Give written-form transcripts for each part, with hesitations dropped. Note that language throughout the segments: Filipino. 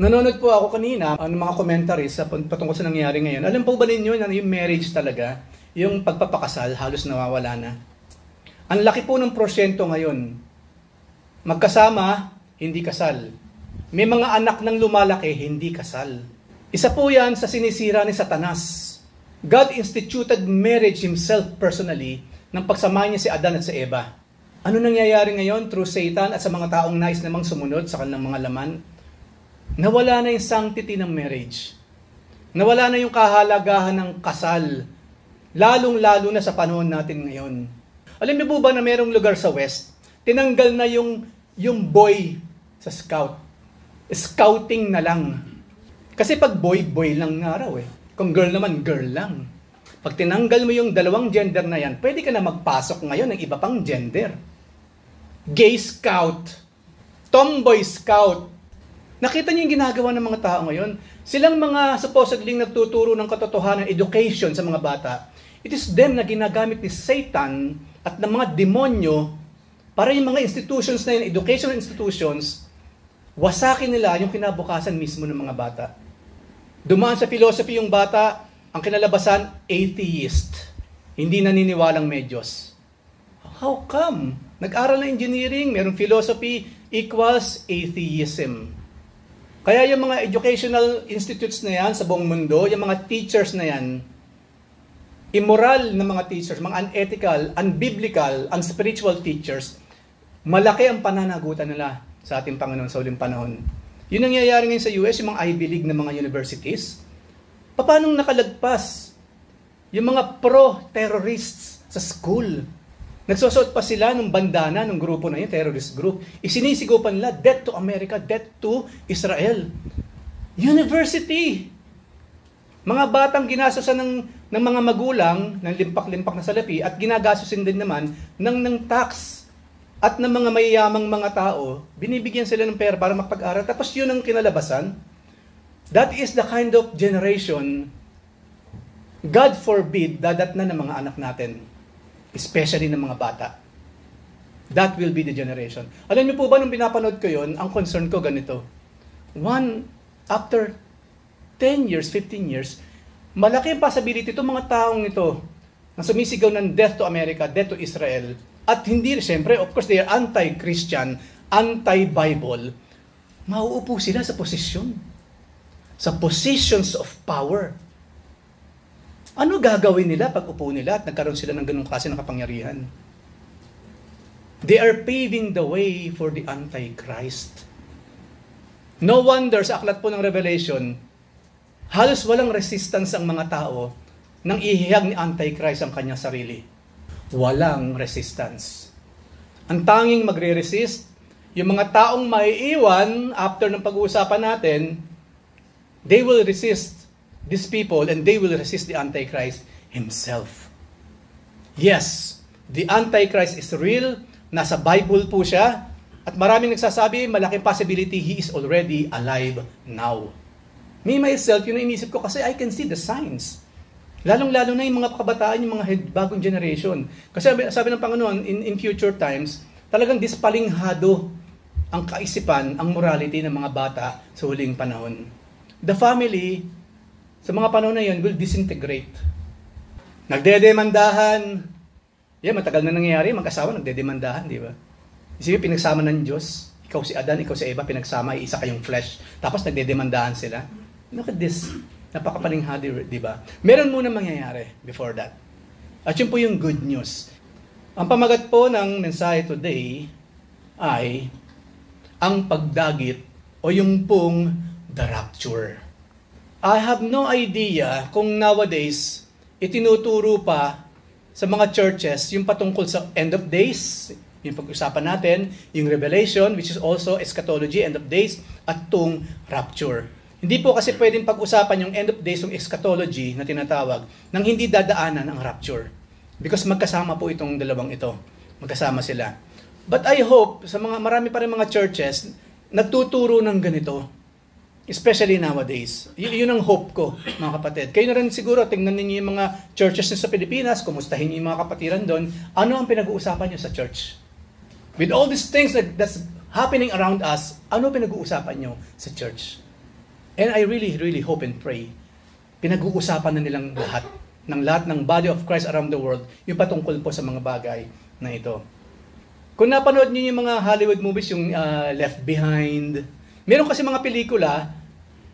Nanonood po ako kanina ng mga commentaries sa patungkol sa nangyayari ngayon. Alam po ba ninyo na yung marriage talaga, yung pagpapakasal, halos nawawala na? Ang laki po ng porsyento ngayon. Magkasama, hindi kasal. May mga anak ng lumalaki, hindi kasal. Isa po yan sa sinisira ni Satanas. God instituted marriage himself personally nang pagsamahin niya si Adan at si Eva. Ano nangyayari ngayon through Satan at sa mga taong nais namang sumunod sa kanilang mga laman? Nawala na yung sanctity ng marriage. Nawala na yung kahalagahan ng kasal. Lalong-lalo na sa panahon natin ngayon. Alam niyo po ba na merong lugar sa West, tinanggal na yung boy sa scout. Scouting na lang. Kasi pag boy, boy lang nga raw eh. Kung girl naman, girl lang. Pag tinanggal mo yung dalawang gender na yan, pwede ka na magpasok ngayon ng iba pang gender. Gay scout. Tomboy scout. Nakita niyo yung ginagawa ng mga tao ngayon? Silang mga supposedly nagtuturo ng katotohanan, education sa mga bata. It is them na ginagamit ni Satan at ng mga demonyo para yung mga institutions na yun, educational institutions, wasakin nila yung kinabukasan mismo ng mga bata. Dumaan sa philosophy yung bata, ang kinalabasan, atheist. Hindi naniniwalang may Diyos. How come? Nag-aral na engineering, merong philosophy equals atheism. Kaya yung mga educational institutes na yan sa buong mundo, yung mga teachers na yan, immoral na mga teachers, mga unethical, unbiblical, unspiritual teachers, malaki ang pananagutan nila sa ating Panginoon sa uling panahon. Yun ang nangyayari ngayon sa US, yung mga Ivy League na mga universities. Paano nakalagpas yung mga pro-terrorists sa school? Nagsusuot pa sila ng bandana ng grupo na yun, terrorist group. Isinisigaw pa nila, death to America, death to Israel. University! Mga batang ginastosan ng mga magulang, ng limpak-limpak na salapi, at ginagastosin din naman ng tax at ng mga mayayamang mga tao, binibigyan sila ng pera para makapag-aral. Tapos yun ang kinalabasan. That is the kind of generation, God forbid, dadat na ng mga anak natin. Especially ng mga bata. That will be the generation. Alam niyo po ba, nung pinapanood ko yun, ang concern ko ganito. After 10 years, 15 years, malaki ang possibility itong mga taong ito na sumisigaw ng death to America, death to Israel, at hindi, siyempre, of course, they are anti-Christian, anti-Bible, mauupo sila sa posisyon. Sa positions of power. Ano gagawin nila pag upo nila at nagkaroon sila ng ganung klase ng kapangyarihan? They are paving the way for the Antichrist. No wonder sa aklat po ng Revelation, halos walang resistance ang mga tao nang ihihag ni Antichrist ang kanyang sarili. Walang resistance. Ang tanging magre-resist, yung mga taong maiiwan after ng pag-uusapan natin, they will resist these people and they will resist the Antichrist himself. Yes, the Antichrist is real. Nasa Bible po siya. At maraming nagsasabi, malaking possibility he is already alive now. Me, myself, yun ang inisip ko kasi I can see the signs. Lalong-lalo na yung mga kabataan, yung mga bagong generation. Kasi sabi ng Panginoon, in future times, talagang dispalinghado ang kaisipan, ang morality ng mga bata sa huling panahon. The family, sa mga panahon na yun, will disintegrate. Nagdedemandahan. Yan, matagal na nangyayari, mag-asawa, nagdedemandahan, di ba? Isipin, pinagsama ng Diyos. Ikaw si Adan, ikaw si Eva, pinagsama, isa kayong flesh. Tapos nagdedemandahan sila. Look at this. Napakapalinghadi, di ba? Meron muna mangyayari before that. At yun po yung good news. Ang pamagat po ng mensahe today ay ang pagdagit o yung pong the rapture. I have no idea kung nowadays itinuturo pa sa mga churches yung patungkol sa end of days, yung pag-usapan natin, yung Revelation, which is also eschatology, end of days, at tung rapture. Hindi po kasi pwedeng pag-usapan yung end of days, yung eschatology na tinatawag, nang hindi dadaanan ang rapture. Because magkasama po itong dalawang ito. Magkasama sila. But I hope, sa marami pa rin mga churches, nagtuturo ng ganito. Especially nowadays. Yun ang hope ko, mga kapatid. Kayo na rin siguro, tingnan ninyo yung mga churches sa Pilipinas, kumustahin niyo yung mga kapatiran doon. Ano ang pinag-uusapan nyo sa church? With all these things that's happening around us, ano pinag-uusapan nyo sa church? And I really, really hope and pray, pinag-uusapan na nilang lahat ng body of Christ around the world, yung patungkol po sa mga bagay na ito. Kung napanood niyo yung mga Hollywood movies, yung Left Behind, meron kasi mga pelikula,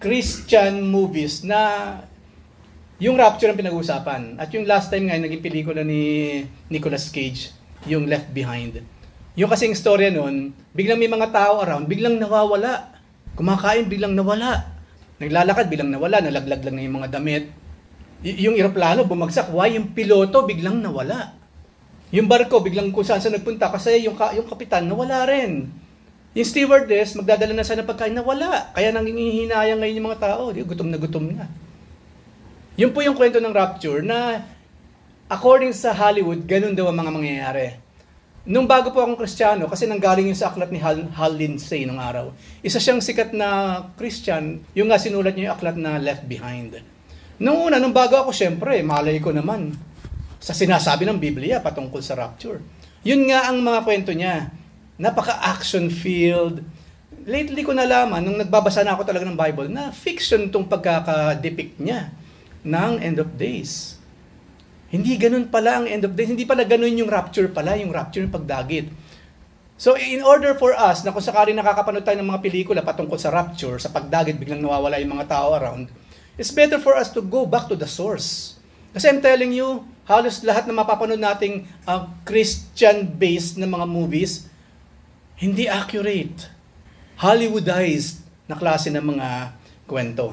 Christian movies, na yung rapture ang pinag-uusapan. At yung last time nga, naging pelikula ni Nicolas Cage, yung Left Behind. Yung kasing storya nun, biglang may mga tao around, biglang nawawala. Kumakain, biglang nawala. Naglalakad, biglang nawala. Nalaglag lang na yung mga damit. Yung eroplano, bumagsak. Why? Yung piloto, biglang nawala. Yung barko, biglang kung saan nagpunta. Kasi yung kapitan, nawala rin. Yung stewardess, magdadala na sana pagkain, nawala. Kaya nangingihinayang ngayon yung mga tao. Gutom na. Yun po yung kwento ng rapture na according sa Hollywood, ganun daw ang mga mangyayari. Nung bago po akong Kristiyano, kasi nanggaling yun sa aklat ni Hal Lindsey nung araw. Isa siyang sikat na Christian, yung nga sinulat niya yung aklat na Left Behind. Nung bago ako, syempre, malay ko naman sa sinasabi ng Biblia patungkol sa rapture. Yun nga ang mga kwento niya. Napaka-action filled. Lately ko nalaman, nung nagbabasa na ako talaga ng Bible, na fiction tong pagkaka-depict niya ng end of days. Hindi ganun pala ang end of days. Hindi pala ganun yung rapture pala, yung rapture yung pagdagit. So in order for us, na kung sakali nakakapanood tayo ng mga pelikula patungkol sa rapture, sa pagdagit, biglang nawawala yung mga tao around, it's better for us to go back to the source. Kasi I'm telling you, halos lahat na mapapanood nating Christian-based na mga movies, hindi accurate. Hollywoodized na klase ng mga kwento.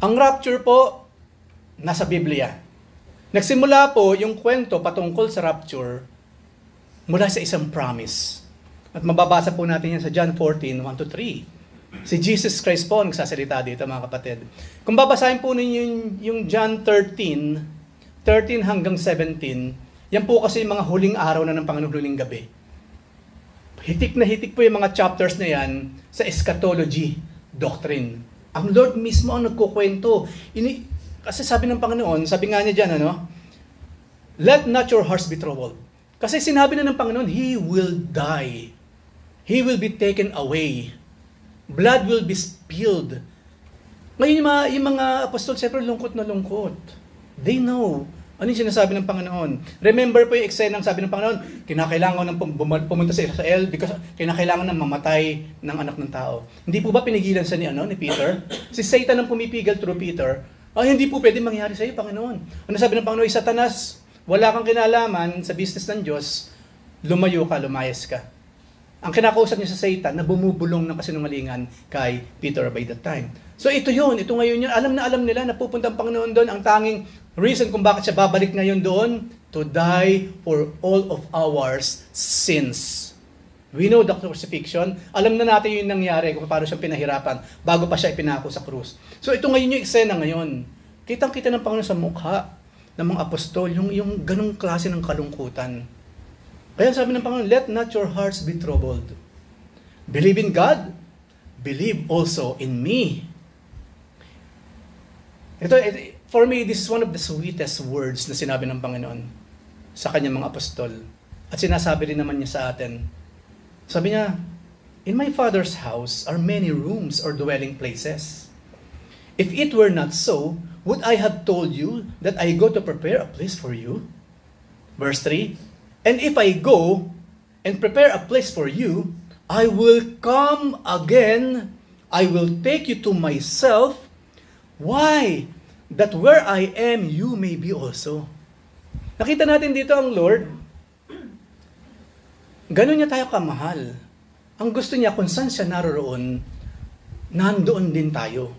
Ang rapture po, nasa Biblia. Nagsimula po yung kwento patungkol sa rapture mula sa isang promise. At mababasa po natin yan sa John 14, 1-3. Si Jesus Christ po ang nagsasalita dito, mga kapatid. Kung babasahin po ninyo yung John 13 hanggang 17, yan po kasi yung mga huling araw na ng Panginoon, huling gabi. Hitik na hitik po yung mga chapters na yan sa eschatology doctrine. Ang Lord mismo ang nagkukwento. Kasi sabi ng Panginoon, sabi nga niya dyan, let not your hearts be troubled. Kasi sinabi na ng Panginoon, He will die. He will be taken away. Blood will be spilled. Ngayon yung mga apostol, siyempre lungkot na lungkot. They know. Ano yung sinasabi ng Panginoon? Remember po yung eksena ng sabi ng Panginoon, kinakailangan ng pumunta sa Israel because kinakailangan ng mamatay ng anak ng tao. Hindi po ba pinigilan sa ni Peter? Si Satan ang pumipigil through Peter. Hindi po pwede mangyari sa iyo, Panginoon. Ano sabi ng Panginoon? Satanas, wala kang kinalaman sa business ng Diyos, lumayo ka, lumayas ka. Ang kinakausap niya sa Satan na bumubulong ng kasinungalingan kay Peter by that time. So ito ngayon yun. Alam na alam nila na pupunta ang Panginoon doon. Ang tanging reason kung bakit siya babalik ngayon doon, to die for all of our sins. We know the crucifixion. Alam na natin yung nangyari kung paano siyang pinahirapan bago pa siya ipinako sa krus. So ito ngayon yung eksena ngayon. Kitang-kita ng Panginoon sa mukha ng mga apostol, yung ganung klase ng kalungkutan. Kaya sabi ng Panginoon, let not your hearts be troubled. Believe in God, believe also in me. For me, this is one of the sweetest words na sinabi ng Panginoon sa kanyang mga apostol. At sinasabi rin naman niya sa atin. Sabi niya, in my Father's house are many rooms or dwelling places. If it were not so, would I have told you that I go to prepare a place for you? Verse 3, and if I go and prepare a place for you, I will come again, I will take you to myself. Why? That where I am, you may be also. Nakita natin dito ang Lord, ganun niya tayo kamahal. Ang gusto niya, kung saan siya naroroon, nandoon din tayo.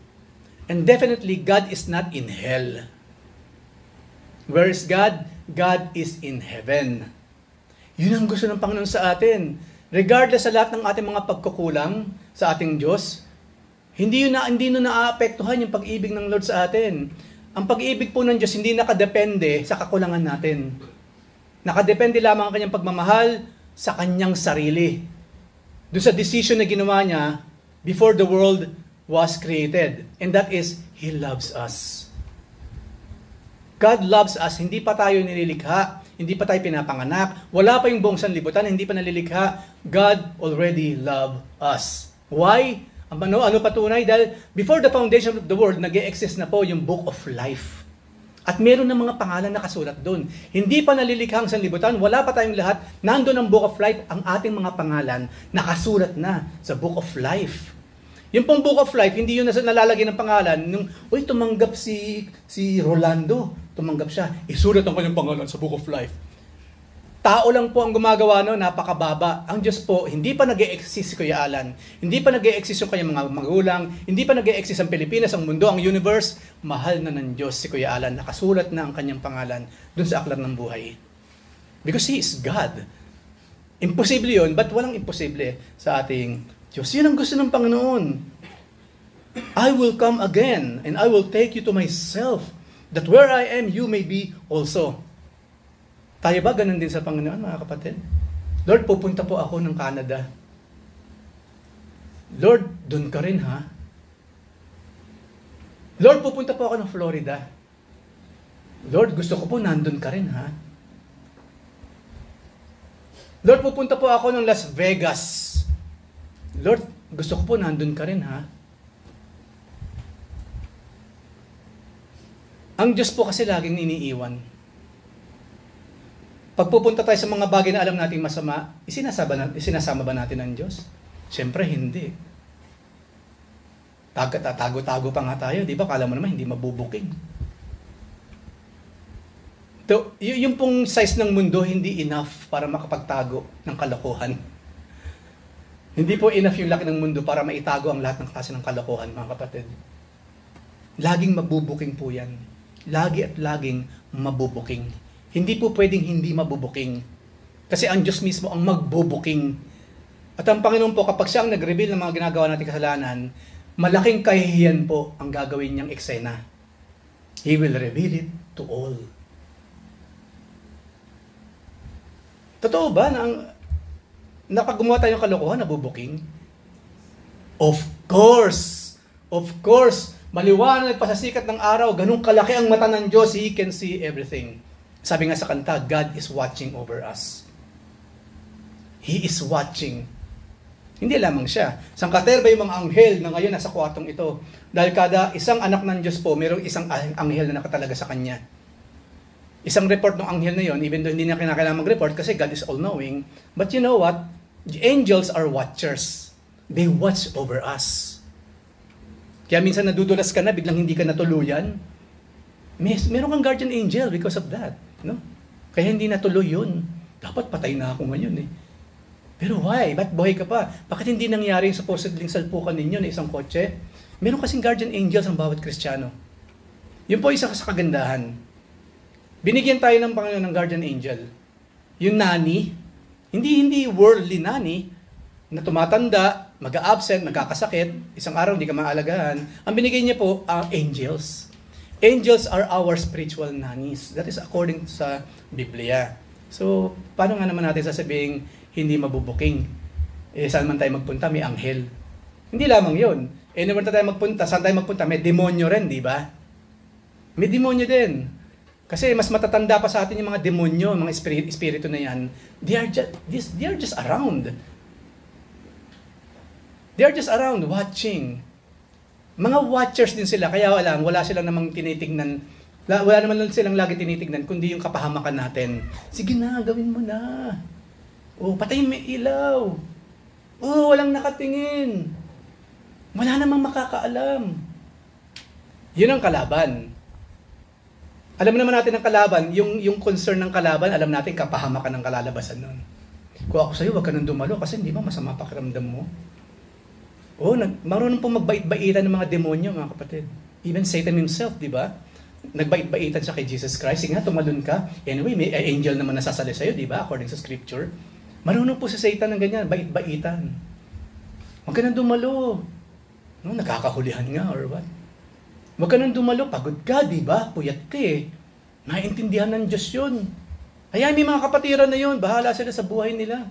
And definitely, God is not in hell. Where is God? God is in heaven. Yun ang gusto ng Panginoon sa atin. Regardless sa lahat ng ating mga pagkukulang sa ating Diyos, hindi naaapektuhan yung pag-ibig ng Lord sa atin. Ang pag-ibig po ng Diyos hindi nakadepende sa kakulangan natin. Nakadepende lamang ang kanyang pagmamahal sa kanyang sarili. Doon sa decision na ginawa niya before the world was created. And that is, He loves us. God loves us. Hindi pa tayo nililikha. Hindi pa tayo pinapanganak. Wala pa yung buong sanlibutan. Hindi pa nalilikha. God already loved us. Why? Ano patunay? Dahil before the foundation of the world, nag-e-exist na po yung Book of Life. At meron ng mga pangalan nakasulat doon. Hindi pa nalilikhang sanlibutan, wala pa tayong lahat, nandun ang Book of Life, ang ating mga pangalan, nakasulat na sa Book of Life. Yung pong Book of Life, hindi yun nalalagay ng pangalan, nung, tumanggap si Rolando, tumanggap siya, isulat ang kanyang pangalan sa Book of Life. Tao lang po ang gumagawa no, napakababa. Ang Diyos po, hindi pa nag-e-exist si Kuya Alan. Hindi pa nag-e-exist yung kanyang mga magulang. Hindi pa nag-e-exist ang Pilipinas, ang mundo, ang universe. Mahal na ng Diyos si Kuya Alan. Nakasulat na ang kanyang pangalan dun sa aklat ng buhay. Because He is God. Imposible yun, but walang imposible sa ating Diyos. Yun ang gusto ng Panginoon. I will come again and I will take you to myself, that where I am, you may be also. Tayo ba ganun din sa Panginoon, mga kapatid? Lord, pupunta po ako ng Canada. Lord, dun ka rin, ha? Lord, pupunta po ako ng Florida. Lord, gusto ko po nandun ka rin, ha? Lord, pupunta po ako ng Las Vegas. Lord, gusto ko po nandun ka rin, ha? Ang Diyos po kasi laging iniiwan. Pag pupunta tayo sa mga bagay na alam nating masama, isinasama ba natin ang Diyos? Siyempre, hindi. Tago-tago pa nga tayo, di ba? Kala mo naman, hindi mabubuking. Yung pong size ng mundo, hindi enough para makapagtago ng kalokohan. Hindi po enough yung laki ng mundo para maitago ang lahat ng klase ng kalokohan, mga kapatid. Laging mabubuking po yan. Lagi at laging mabubuking. Hindi po pwedeng hindi mabubuking. Kasi ang Diyos mismo ang magbubuking. At ang Panginoon po, kapag siya ang nag-reveal ng mga ginagawa nating kasalanan, malaking kahihiyan po ang gagawin niyang eksena. He will reveal it to all. Totoo ba na pag gumawa tayo ng kalokohan, nabubuking? Of course! Of course! Maliwanag pa sa sikat ng araw, ganun kalaki ang mata ng Diyos, He can see everything. Sabi nga sa kanta, God is watching over us. He is watching. Hindi lamang siya. Sangkaterba yung mga anghel na ngayon nasa kwartong ito. Dahil kada isang anak ng Diyos po, mayroong isang anghel na nakatalaga sa kanya. Isang report ng anghel na yon, even though hindi na kinakailangan mag-report kasi God is all-knowing. But you know what? The angels are watchers. They watch over us. Kaya minsan nadudulas ka na, biglang hindi ka natuluyan. Meron kang guardian angel because of that. No? Kaya hindi natuloy yun. Dapat patay na ako ngayon eh. Pero why? Ba't buhay ka pa? Bakit hindi nangyari yung supposedly salpukan ninyo na isang kotse? Meron kasing guardian angels ang bawat Kristiyano. Yun po isa sa kagandahan. Binigyan tayo ng Panginoon ng guardian angel. Yung nanny, hindi worldly nanny, na tumatanda, mag-a-absent, magkakasakit, isang araw hindi ka maalagaan. Ang binigay niya po, angels. Angels are our spiritual nannies. That is according sa Biblia. So, paano nga naman natin sasabihin hindi mabubuking? Saan man tayo magpunta, may anghel. Hindi lamang yun. Naman tayo magpunta, saan tayo magpunta, may demonyo rin, di ba? May demonyo din. Kasi mas matatanda pa sa atin yung mga demonyo, mga espiritu na yan. They are just around. They are just around watching. Mga watchers din sila, kaya wala silang namang tinitignan, wala naman lang silang lagi tinitignan, kundi yung kapahamakan natin. Sige na, gawin mo na. Patayin mo ilaw. Walang nakatingin. Wala namang makakaalam. Yun ang kalaban. Alam naman natin ang kalaban, yung concern ng kalaban, alam natin kapahamakan ng kalalabasan nun. Kung ako sa'yo, wag ka nang dumalo kasi hindi ba masama pakiramdam mo? Marunong po magbait-baitan ng mga demonyo, mga kapatid. Even Satan himself, di ba? Nagbait-baitan siya kay Jesus Christ. Sige nga, tumalun ka. Anyway, may angel naman nasasali sa'yo, di ba? According sa scripture. Marunong po si Satan ng ganyan, bait-baitan. Huwag ka nang dumalo. Nakakahulihan nga, or what? Huwag ka nang dumalo, pagod ka, di ba? Puyat ka eh. Naiintindihan ng Diyos yun. Kaya may mga kapatiran na yun, bahala sila sa buhay nila.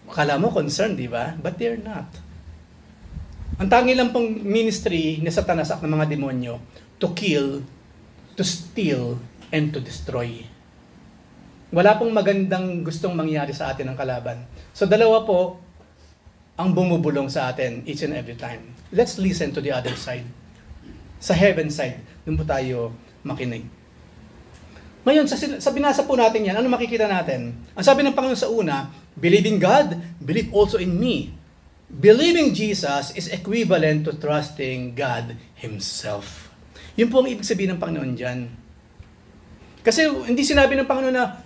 Akala mo concerned, di ba? But they're not. Ang tangi lang pong ministry ni Satanas at ng mga demonyo, to kill, to steal, and to destroy. Wala pong magandang gustong mangyari sa atin ng kalaban. So dalawa po, ang bumubulong sa atin each and every time. Let's listen to the other side. Sa heaven side, doon po tayo makinig. Ngayon, sa binasa po natin yan, ano makikita natin? Ang sabi ng Panginoon sa una, believe in God, believe also in me. Believing Jesus is equivalent to trusting God Himself. Yun po ang ibig sabihin ng Panginoon dyan. Kasi hindi sinabi ng Panginoon na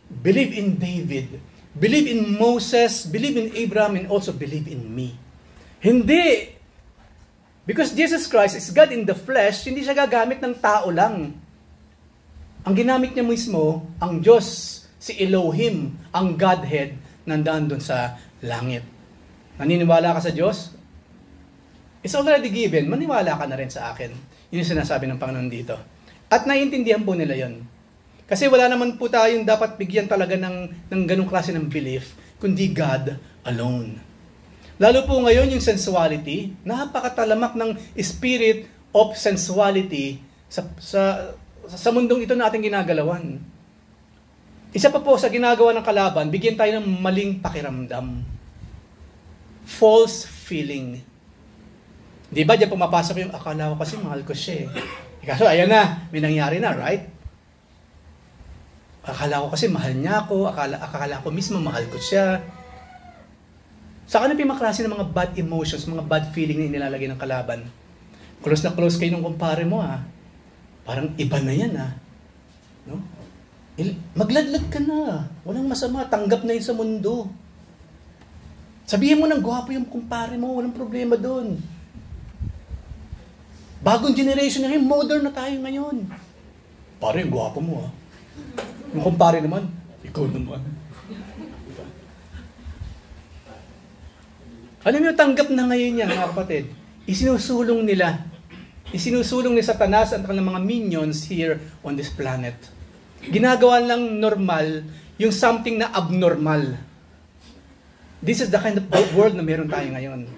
believe in David, believe in Moses, believe in Abraham, and also believe in me. Hindi. Because Jesus Christ is God in the flesh, hindi siya gagamit ng tao lang. Ang ginamit niya mismo, ang Diyos, si Elohim, ang Godhead, nandaan doon sa langit. Naniniwala ka sa Diyos? It's already given. Maniwala ka na rin sa akin. Yun yung sinasabi ng Panginoon dito. At naiintindihan po nila yun. Kasi wala naman po tayong dapat bigyan talaga ng ganung klase ng belief, kundi God alone. Lalo po ngayon yung sensuality, napakatalamak ng spirit of sensuality sa mundong ito na ating ginagalawan. Isa pa po sa ginagawa ng kalaban, bigyan tayo ng maling pakiramdam. False feeling. Di ba, diyan pumapasok yung akala ko kasi mahal ko siya eh. Kaso ayan na, may nangyari na, right? Akala ko kasi mahal niya ako, akala ko mismo mahal ko siya. Saka na pimaklase ng mga bad emotions, mga bad feeling na inilalagay ng kalaban. Close na close kayo ng kumpare mo ha. Parang iba na yan ha. No? Magladlad ka na. Walang masama, tanggap na yun sa mundo. Sabihin mo ng gwapo yung kumpare mo, walang problema doon. Bagong generation na ngayon, modern na tayo ngayon. Pare, yung gwapo mo ha. Yung kumpare naman, ikaw naman. Alam mo, tanggap na ngayon yan, mga kapatid. Isinusulong nila ni Satanas at ng mga minions here on this planet. Ginagawa lang normal yung something na abnormal. This is the kind of world na meron tayo ngayon.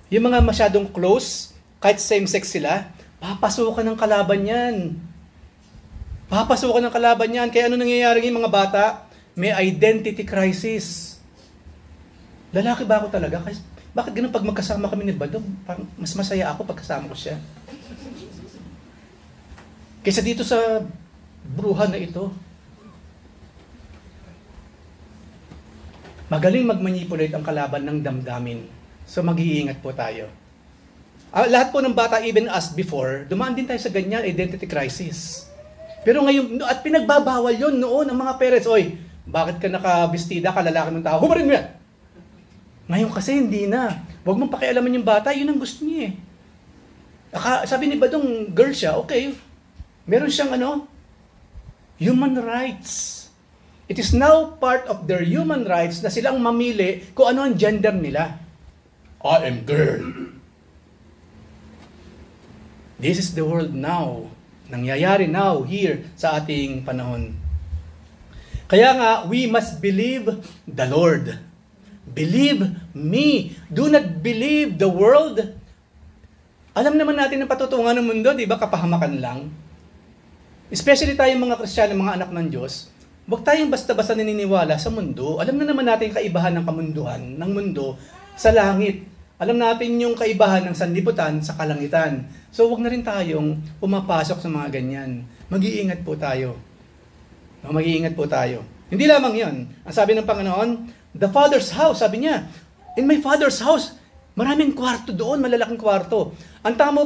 Yung mga masyadong close, kahit same-sex sila, papasukan ng kalaban yan. Papasukan ng kalaban yan. Kaya ano nangyayari ng mga bata? May identity crisis. Lalaki ba ako talaga? Bakit ganun pag magkasama kami ni Badong? Parang mas masaya ako pag kasama ko siya. Kaysa dito sa bruhan na ito. Magaling mag-manipulate ang kalaban ng damdamin. So mag-iingat po tayo. Lahat po ng bata, even us before, dumaan din tayo sa ganyan identity crisis. Pero ngayon, at pinagbabawal yon noon ng mga parents, oy, bakit ka nakabistida, kalalaki ng tao? Humarin mo yan! Ngayon kasi hindi na. Huwag mong pakialaman yung bata, yun ang gusto niya eh. Sabi ni Badong, girl siya, okay. Meron siyang human rights. It is now part of their human rights na silang mamili kung ano ang gender nila. I am girl. This is the world now. Nangyayari now, here, sa ating panahon. Kaya nga, we must believe the Lord. Believe me. Do not believe the world. Alam naman natin ang patutungan ng mundo, di ba? Kapahamakan lang. Especially tayong mga Kristiyano, mga anak ng Diyos, huwag tayong basta-basta naniniwala sa mundo. Alam na naman natin yung kaibahan ng kamunduhan, ng mundo sa langit. Alam natin yung kaibahan ng sanlibutan sa kalangitan. So huwag na rin tayong pumapasok sa mga ganyan. Mag-iingat po tayo. Mag-iingat po tayo. Hindi lamang yon. Ang sabi ng Panginoon, the Father's house, sabi niya, in my Father's house, maraming kwarto doon, malalaking kwarto. Ang tama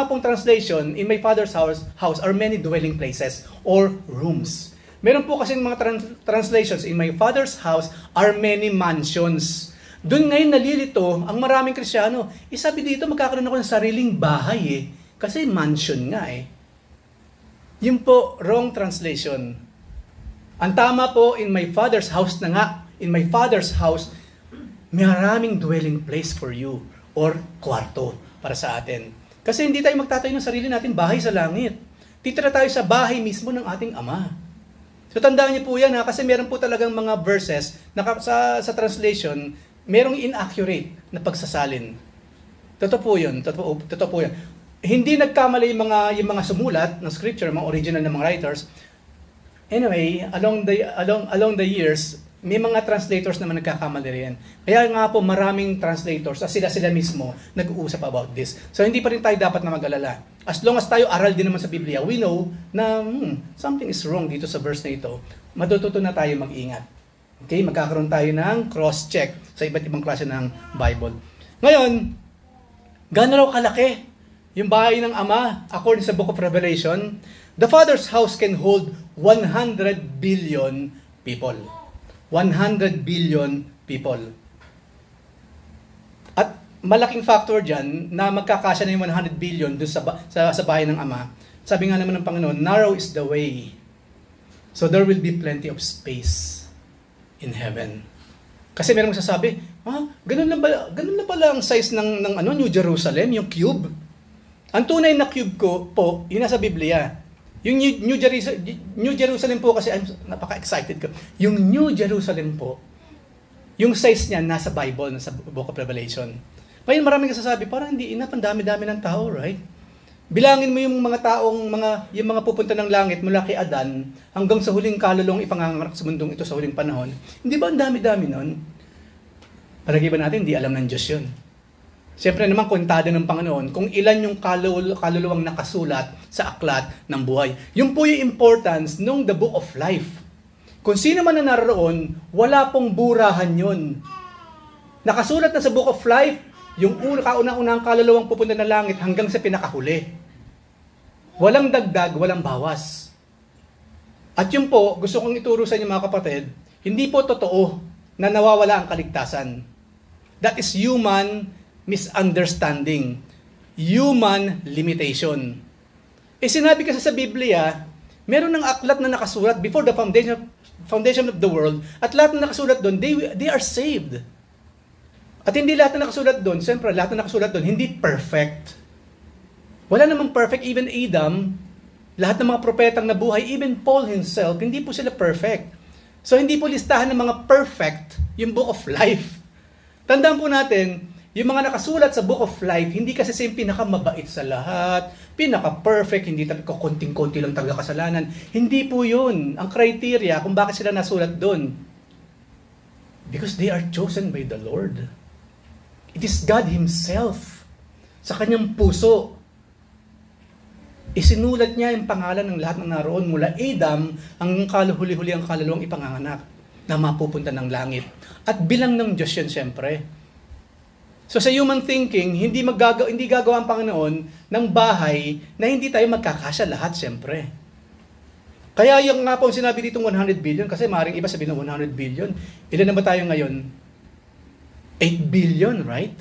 pong translation, in my Father's house are many dwelling places or rooms. Meron po kasi mga translations, in my Father's house are many mansions. Doon ngayon nalilito ang maraming Kristiyano. Sabi dito, magkakaroon ako ng sariling bahay eh. Kasi mansion nga eh. Yun po, wrong translation. Ang tama po, in my Father's house na nga. In my Father's house, maraming dwelling place for you. Or kwarto para sa atin. Kasi hindi tayo magtatayo ng sarili natin bahay sa langit. Titira tayo sa bahay mismo ng ating Ama. So tandaan niyo po yan ha, kasi meron po talagang mga verses na sa translation, merong inaccurate na pagsasalin. Totoo po yun. Totoo po yun. Hindi nagkamali yung mga sumulat ng scripture, mga original na mga writers. Anyway, along the years, may mga translators naman nagkakamali rin. Kaya nga po maraming translators, sila mismo, nag-uusap about this. So hindi pa rin tayo dapat na mag-alala. As long as tayo aral din naman sa Biblia, we know na something is wrong dito sa verse na ito. Matututo na tayo mag-ingat. Okay, magkakaroon tayo ng cross-check sa iba't ibang klase ng Bible. Ngayon, gaano raw kalaki yung bahay ng Ama according sa Book of Revelation? The Father's house can hold 100 billion people. 100 billion people. At malaking factor dyan na magkakasya na yung 100 billion doon sa bahay ng Ama. Sabi nga naman ng Panginoon, narrow is the way. So there will be plenty of space in heaven. Kasi meron magsasabi, ganun na pala ang size ng New Jerusalem, yung cube. Ang tunay na cube ko po, yun nasa Biblia. Yung New Jerusalem po, kasi napaka-excited ko. Yung New Jerusalem po, yung size niya nasa Bible, nasa Book of Revelation. Ngayon maraming kasasabi, parang hindi enough, ang dami-dami ng tao, right? Bilangin mo yung mga taong, yung mga pupunta ng langit mula kay Adan hanggang sa huling kaluluwang ipanganganak sa mundong ito sa huling panahon. Hindi ba ang dami-dami nun? Palagi ba natin, hindi alam ng Diyos yun. Siyempre naman, kontado ng Panginoon kung ilan yung kaluluwang nakasulat sa aklat ng buhay. Yun po yung importance nung the Book of Life. Kung sino man na naroon, wala pong burahan yun. Nakasulat na sa Book of Life, yung kauna-unang kaluluwang pupunta ng langit hanggang sa pinakahuli. Walang dagdag, walang bawas. At yun po, gusto kong ituro sa inyo mga kapatid, hindi po totoo na nawawala ang kaligtasan. That is human misunderstanding. Human limitation. Sinabi kasi sa Biblia, meron ng aklat na nakasulat before the foundation of the world, at lahat na nakasulat doon, they are saved. At hindi lahat na nakasulat doon, siyempre lahat na nakasulat doon, hindi perfect. Wala namang perfect, even Adam, lahat ng mga propetang nabuhay, even Paul himself, hindi po sila perfect. So hindi po listahan ng mga perfect yung Book of Life. Tandaan po natin, yung mga nakasulat sa Book of Life, hindi kasi yung pinakamabait sa lahat, pinaka-perfect, hindi talaga konting-konti lang talaga kasalanan. Hindi po yun ang criteria kung bakit sila nasulat doon. Because they are chosen by the Lord. It is God Himself. Sa kanyang puso, isinulat niya yung pangalan ng lahat ng naroon mula Adam hanggang huli-huli ang kaluluwang ipanganganak na mapupunta ng langit. At bilang ng Diyos yan siyempre. So sa human thinking, hindi gagawa ang Panginoon ng bahay na hindi tayo magkakasya lahat siyempre. Kaya yung nga po sinabi ditong 100 billion, kasi maaaring iba sabihin ng 100 billion. Ilan na ba tayo ngayon? 8 billion, right?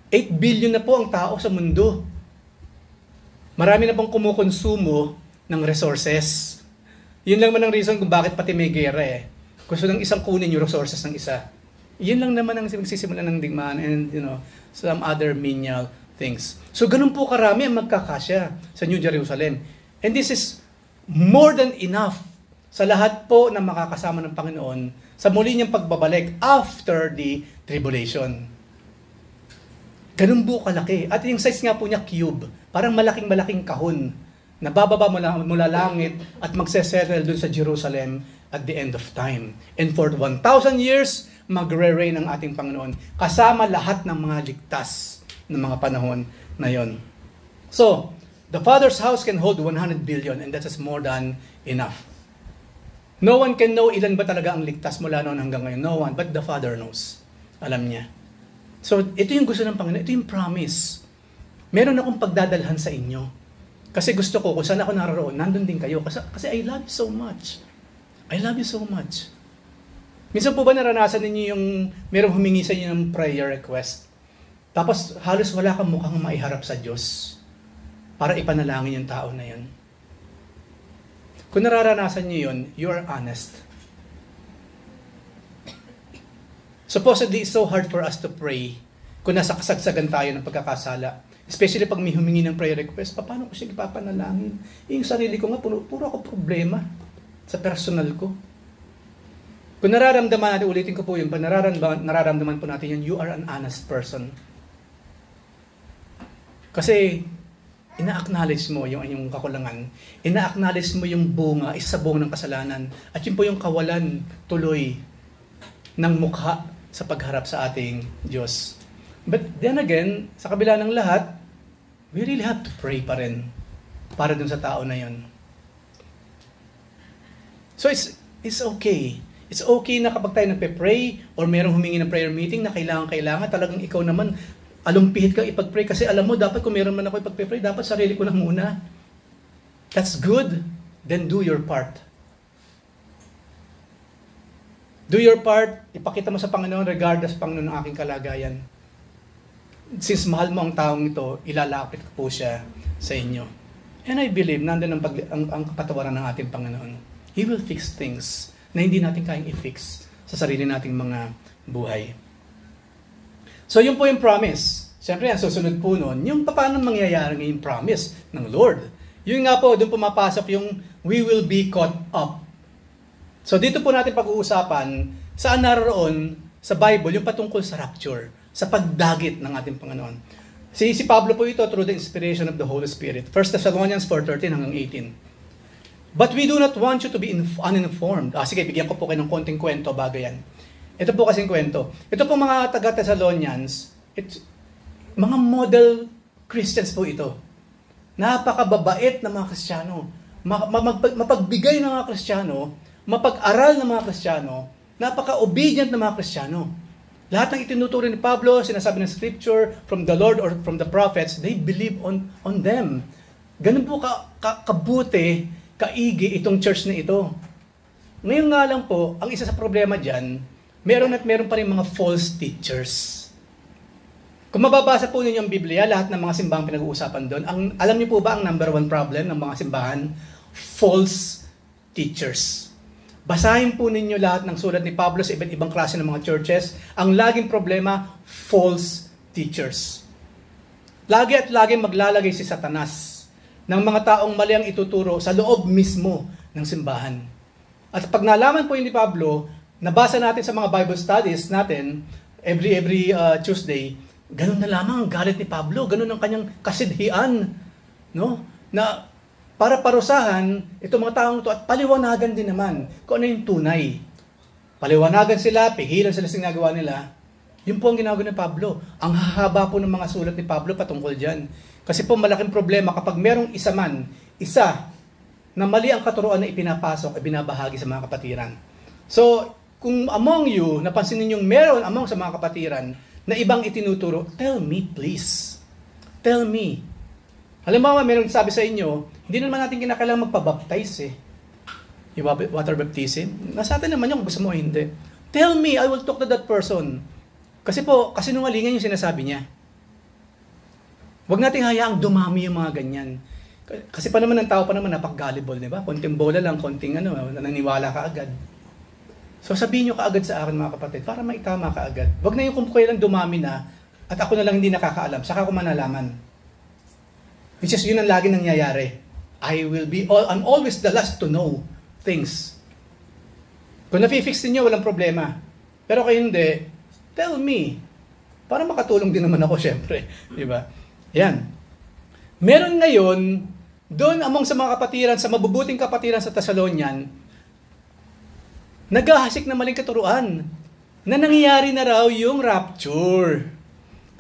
8 billion na po ang tao sa mundo. Marami na pong kumukonsumo ng resources. Yun lang man ang reason kung bakit pati may gera eh. Gusto ng isang kunin yung resources ng isa. Yun lang naman ang magsisimula ng digmaan and some other menial things. So ganun po karami ang magkakasya sa New Jerusalem. And this is more than enough sa lahat po na makakasama ng Panginoon sa muli niyang pagbabalik after the tribulation. Ganun po kalaki. At yung size nga po niya cube, parang malaking-malaking kahon na bababa mula langit at magsesettle dun sa Jerusalem at the end of time. And for 1,000 years, magre-reign ang ating Panginoon kasama lahat ng mga ligtas ng mga panahon na yon. So, the Father's house can hold 100 billion and that is more than enough. No one can know ilan ba talaga ang ligtas mula noon hanggang ngayon. No one, but the Father knows. Alam niya. So, ito yung gusto ng Panginoon. Ito yung promise. Meron akong pagdadalhan sa inyo. Kasi gusto ko, kung saan ako naroon, nandun din kayo. Kasi I love you so much. I love you so much. Minsan po ba naranasan ninyo yung merong humingi sa inyo ng prayer request? Tapos halos wala kang mukhang maiharap sa Diyos para ipanalangin yung tao na yun. Kung nararanasan nyo yun, you are honest. Supposedly, it's so hard for us to pray kung nasa kasagsagan tayo ng pagkakasala. Especially pag may humingi ng prayer request, paano ko siya ipapanalangin? Yung sarili ko nga, puro ako problema sa personal ko. Kung nararamdaman natin, ulitin ko po yun, pag nararamdaman po natin yun, you are an honest person. Kasi, ina-acknowledge mo yung kakulangan. Ina-acknowledge mo yung bunga, isa sa bunga ng kasalanan. At yun po yung kawalan tuloy ng mukha sa pagharap sa ating Diyos. But then again, sa kabila ng lahat, we really have to pray pa rin para dun sa tao na yon. So it's okay. It's okay na kapag tayo nagpe-pray or merong humingi ng prayer meeting na kailangan, talagang ikaw naman, alumpihit kang ipag-pray kasi alam mo, dapat kung meron man ako ipag-pray, dapat sarili ko lang muna. That's good. Then do your part. Do your part, ipakita mo sa Panginoon regardless Panginoon ng aking kalagayan. Since mahal mo ang taong ito, ilalapit ko po siya sa inyo. And I believe, nandun ang kapatawaran ng ating Panginoon. He will fix things na hindi natin kayang i-fix sa sarili nating mga buhay. So yun po yung promise. Siyempre, ang susunod po nun, yung paano mangyayari yung promise ng Lord. Yun nga po, doon pumapasok yung we will be caught up. So dito po natin pag-uusapan saan naroon sa Bible yung patungkol sa rapture, sa pagdagit ng ating Panginoon. Si Pablo po ito through the inspiration of the Holy Spirit. 1 Thessalonians 4:13 hanggang 18. But we do not want you to be uninformed. Sige, bigyan ko po kayo ng konting kwento bago yan. Ito po kasing kwento. Ito po mga taga-Thessalonians, mga model Christians po ito. Napakababait na mga Kristiyano. Mapagbigay ng mga Kristiyano, mapag-aral ng mga Kristiyano, napaka-obedient ng mga Kristiyano. Lahat ng itinuturo ni Pablo, sinasabi ng Scripture, from the Lord or from the prophets, they believe on them. Ganun po kabuti, kaigi itong church na ito. Ngayon nga lang po, ang isa sa problema dyan, meron pa rin mga false teachers. Kung mababasa po ninyo ang Biblia, lahat ng mga simbahang pinag-uusapan doon, alam niyo po ba ang number one problem ng mga simbahan? False teachers. Basahin po ninyo lahat ng sulat ni Pablo sa iba't ibang klase ng mga churches. Ang laging problema, false teachers. Lagi at lagi maglalagay si Satanas ng mga taong mali ang ituturo sa loob mismo ng simbahan. At pag nalaman po yun ni Pablo, nabasa natin sa mga Bible studies natin, every Tuesday, ganun na lamang ang galit ni Pablo, ganun ang kanyang kasidhian, no? Na para parusahan itong mga taong ito at paliwanagan din naman kung ano yung tunay. Paliwanagan sila, pigilan sila sa ginagawa nila. Yun po ang ginagawa ni Pablo. Ang hahaba po ng mga sulat ni Pablo patungkol dyan. Kasi po malaking problema kapag merong isa na mali ang katuruan na ipinapasok, ibinabahagi sa mga kapatiran. So, kung among you, napansin ninyong meron among sa mga kapatiran na ibang itinuturo, tell me please. Tell me. Halimbawa, meron sabi sa inyo, hindi naman natin kinakailangan magpabaptize eh. Yung water baptism. Nasa atin naman yung gusto mo hindi. Tell me, I will talk to that person. Kasi nungalingan yung sinasabi niya. Huwag nating hayaang dumami yung mga ganyan. Kasi pa naman ang tao pa naman napaka-gullible, di ba? Konting bola lang, konting naniniwala ka agad. So sabihin nyo kaagad sa akin mga kapatid, para maitama ka agad. Huwag na yung kung kailan dumami na, at ako na lang hindi nakakaalam, saka ko manalaman. Which is yun ang lagi nangyayari. I'm always the last to know things. Kung nafi-fix niyo walang problema. Pero kayo hindi, tell me. Para makatulong din naman ako, syempre. Di ba? Yan. Meron ngayon, doon among sa mga kapatiran, sa mabubuting kapatiran sa Thessalonian, naghahasik na maling katuruan na nangyayari na raw yung rapture.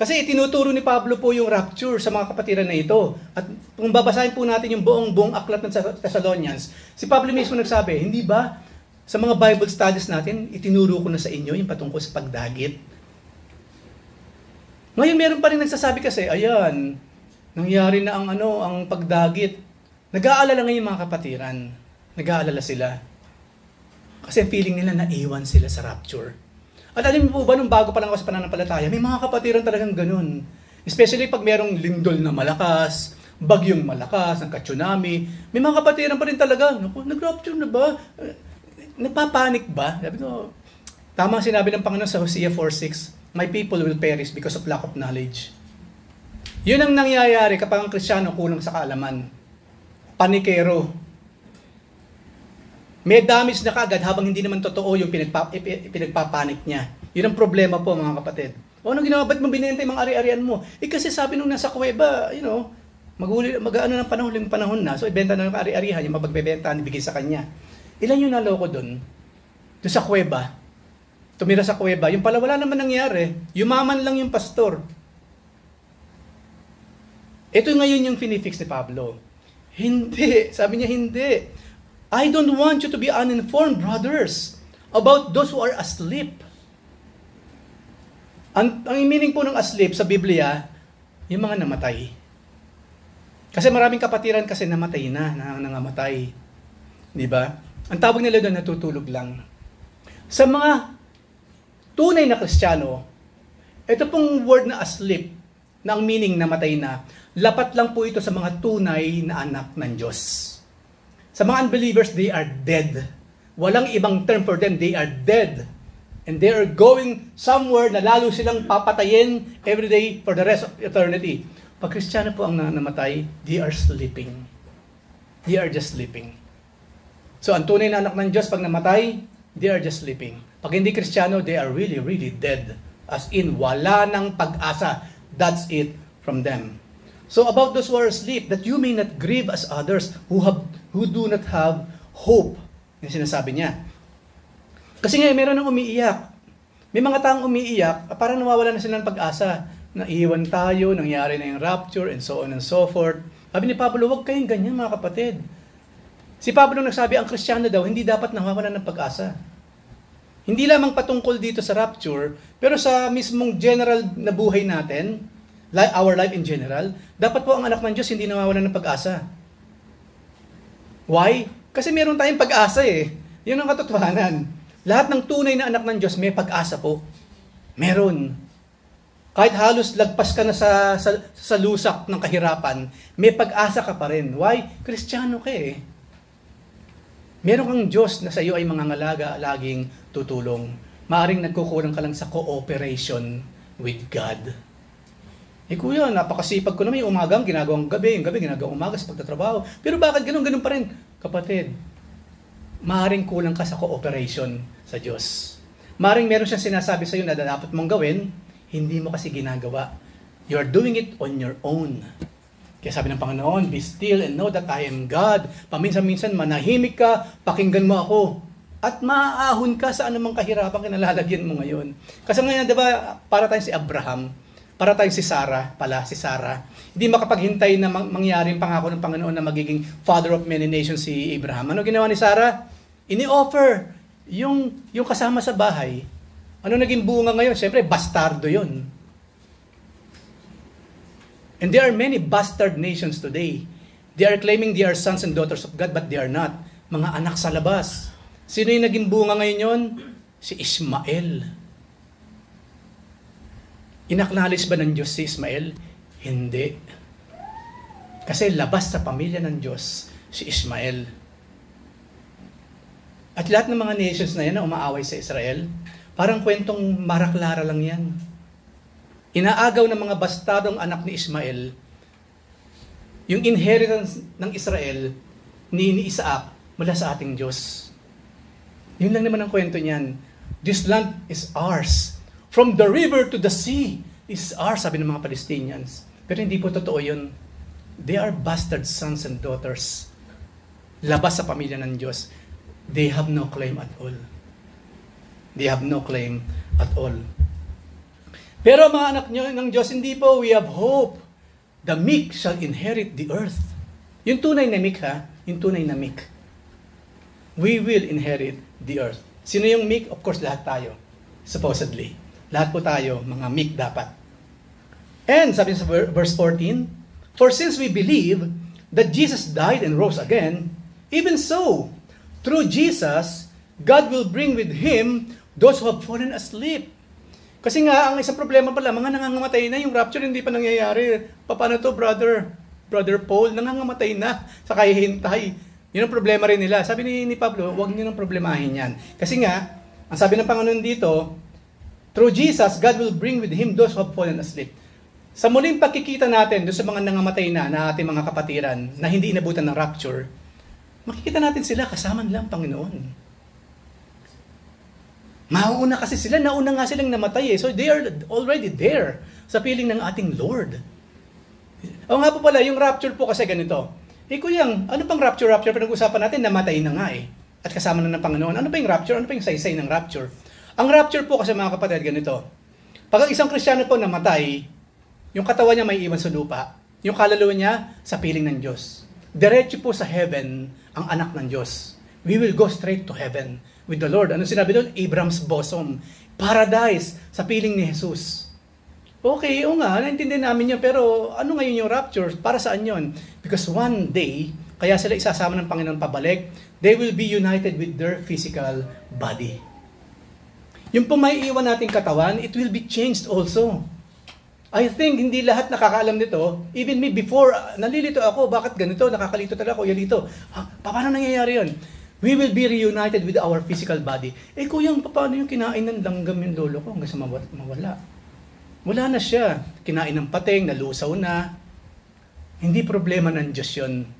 Kasi itinuturo ni Pablo po yung rapture sa mga kapatiran na ito. At kung babasahin po natin yung buong aklat ng Thessalonians, si Pablo mismo nagsabi, hindi ba sa mga Bible studies natin, itinuro ko na sa inyo yung patungkol sa pagdagit. Ngayon meron pa rin nagsasabi kasi, ayan, nangyari na ang pagdagit. Nag-aalala ngayon mga kapatiran. Nag-aalala sila. Kasi feeling nila naiwan sila sa rapture. At alam mo po ba, nung bago pa lang ako sa pananampalataya, may mga kapatiran talagang ganun. Especially pag merong lindol na malakas, bagyong malakas, nagka-tsunami, may mga kapatiran pa rin talaga. Naku, nag-rapture na ba? Nagpapanik ba? Sabi ko, tama ang sinabi ng Panginoon sa Hosea 4:6, my people will perish because of lack of knowledge. Yun ang nangyayari kapag ang Kristiyano kulang sa kaalaman. Panikero. May damage na kaagad habang hindi naman totoo yung pinagpapanik niya. Yun ang problema po mga kapatid. O anong ginawa? Ba't mo binenta yung mga ari-arian mo? Kasi sabi nung nasa kuweba, mag-ano ng panahon na. So ibenta na yung ari-arihan, yung mapagbebenta, ibigay sa kanya. Ilan yung naloko doon? Doon sa kuweba. tumira sa kuweba. Yung pala wala naman nangyari. Yumaman lang yung pastor. Ito ngayon yung finifix ni Pablo. Hindi. Sabi niya, hindi. I don't want you to be uninformed, brothers, about those who are asleep. Ang meaning po ng asleep sa Biblia, yung mga namatay. Kasi maraming kapatiran kasi namatay na, nangamatay. Di ba? Ang tawag nila doon, natutulog lang. Sa mga tunay na Kristiyano, ito pong word na asleep, na ang meaning namatay na, lapat lang po ito sa mga tunay na anak ng Diyos. Sa mga unbelievers, they are dead. Walang ibang term for them, they are dead. And they are going somewhere na lalo silang papatayin every day for the rest of eternity. Pag Kristiyano po ang namatay, they are sleeping. They are just sleeping. So, ang tunay na anak ng Diyos, pag namatay, they are just sleeping. Pag hindi Kristiyano, they are really, really dead. As in, wala ng pag-asa. That's it from them. So, about those who are asleep, that you may not grieve as others who do not have hope. Yung sinasabi niya. Kasi nga, meron ng umiiyak. May mga taong umiiyak, parang nawawala na sila ng pag-asa. Naiwan tayo, nangyari na yung rapture, and so on and so forth. Sabi ni Pablo, huwag kayong ganyan mga kapatid. Si Pablo nagsabi, ang Kristiyano daw, hindi dapat nawawalan ng pag-asa. Hindi lamang patungkol dito sa rapture, pero sa mismong general na buhay natin, our life in general, dapat po ang anak ng Diyos hindi nawawalan ng pag-asa. Why? Kasi meron tayong pag-asa eh. Yun ang katotohanan. Lahat ng tunay na anak ng Diyos may pag-asa po. Meron. Kahit halos lagpas ka na sa lusak ng kahirapan, may pag-asa ka pa rin. Why? Kristiyano ka eh. Meron kang Diyos na sa iyo ay mangangalaga, laging tutulong. Maaring nagkukulang ka lang sa cooperation with God. Eh kuya, napakasipag ko naman yung umagang ginagawang gabi, yung gabi ginagawang umaga sa pagtatrabaho. Pero bakit ganun pa rin? Kapatid, maaring kulang ka sa cooperation sa Diyos. Maaring meron siyang sinasabi sa iyo na dapat mong gawin, hindi mo kasi ginagawa. You are doing it on your own. Kaya sabi ng Panginoon, be still and know that I am God. Paminsan-minsan manahimik ka, pakinggan mo ako. At maaahon ka sa anumang kahirapan kinalalagyan mo ngayon. Kasi ngayon, di ba, para tayong si Abraham, para tayong si Sarah, hindi makapaghintay na mangyaring pangako ng Panginoon na magiging father of many nations si Abraham. Ano ginawa ni Sarah? Ini-offer yung kasama sa bahay. Ano naging bunga ngayon? Siyempre, bastardo yun. And there are many bastard nations today. They are claiming they are sons and daughters of God, but they are not. Mga anak sa labas. Sino yung naging bunga ngayon yun? Si Ismael. Inacknowledge ba ng Diyos si Ismael? Hindi. Kasi labas sa pamilya ng Diyos si Ismael. At lahat ng mga nations na yan na umaaway sa Israel, parang kwentong maraklara lang yan. Inaagaw ng mga bastardong anak ni Ismael, yung inheritance ng Israel ni Isaac mula sa ating Diyos. Yun lang naman ang kwento niyan. This land is ours. From the river to the sea is ours, sabi ng mga Palestinians. Pero hindi po totoo yun. They are bastard sons and daughters. Labas sa pamilya ng Diyos. They have no claim at all. They have no claim at all. Pero mga anak nyo ng Diyos, hindi po, we have hope. The meek shall inherit the earth. Yung tunay na meek ha, yung tunay na meek. We will inherit the earth. Sino yung meek? Of course, lahat tayo. Supposedly. Lahat po tayo, mga meek dapat. And sabi sa verse 14, for since we believe that Jesus died and rose again, even so, through Jesus, God will bring with Him those who have fallen asleep. Kasi nga, ang isang problema pala, mga nangangamatay na, yung rapture hindi pa nangyayari. Paano to, Brother Paul? Nangangamatay na sa kahihintay. Yun ang problema rin nila. Sabi ni Pablo, huwag niyo nang problemahin yan. Kasi nga, ang sabi ng Panginoon dito, through Jesus, God will bring with Him those who have fallen asleep. Sa muling pagkikita natin doon sa mga nangamatay na ating mga kapatiran na hindi inabutan ng rapture, makikita natin sila kasama nila ang Panginoon. Mauuna kasi sila, nauna nga silang namatay eh. So they are already there sa piling ng ating Lord. O nga po pala, yung rapture po kasi ganito. Eh kuyang, ano pang rapture? Pinag-usapan natin, namatay na nga eh. At kasama na ng Panginoon. Ano pa yung rapture? Ano pa yung saysay ng rapture? Ang rapture po kasi mga kapatid, ganito. Pag ang isang Kristiyano po namatay, yung katawan niya may iwan sa lupa, yung kaluluwa niya sa piling ng Diyos. Diretso po sa heaven ang anak ng Diyos. We will go straight to heaven with the Lord. Ano sinabi doon? Abraham's bosom. Paradise sa piling ni Jesus. Okay, o nga, naintindihan namin yun, pero ano ngayon yung rapture? Para saan yun? Because one day, kaya sila isasama ng Panginoon pabalik, they will be united with their physical body. Yung po may iwan nating katawan, it will be changed also. I think hindi lahat nakakaalam nito. Even me before, nalilito ako, bakit ganito? Nakakalito talaga ako, yan dito. Paano nangyayari yun? We will be reunited with our physical body. Kuya, paano yung kinain ng langgam yung lolo ko hanggang sa mawala? Wala na siya. Kinain ng pating, nalusaw na. Hindi problema ng Diyos yun.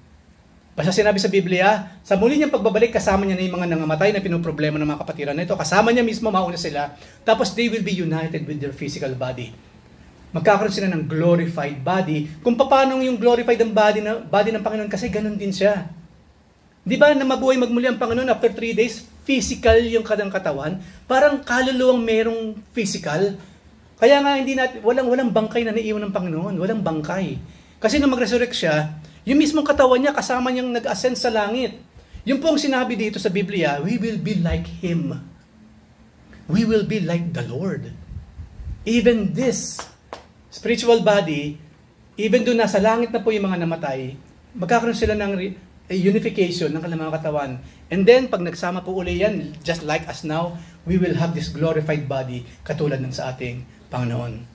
Basta sinabi sa Biblia, sa muli niyang pagbabalik, kasama niya na yung mga nangamatay na pinoproblema ng mga kapatiran na ito. Kasama niya mismo, mauna sila. Tapos they will be united with their physical body. Magkakaroon sila ng glorified body. Kung paano yung glorified ang body ng Panginoon, kasi ganun din siya. Di ba na mabuhay magmuli ang Panginoon after 3 days, physical yung kadang katawan, parang kaluluwang merong physical. Kaya nga hindi natin walang bangkay na naiwan ng Panginoon, walang bangkay. Kasi nung mag-resurrect siya, yung mismong katawan niya kasama niyang nag-ascend sa langit. Yung po ang sinabi dito sa Biblia, we will be like Him. We will be like the Lord. Even this spiritual body, even doon nasa langit na po yung mga namatay, magkakaroon sila ng unification ng kanilang mga katawan. And then, pag nagsama po uli yan, just like us now, we will have this glorified body katulad ng sa ating Panginoon.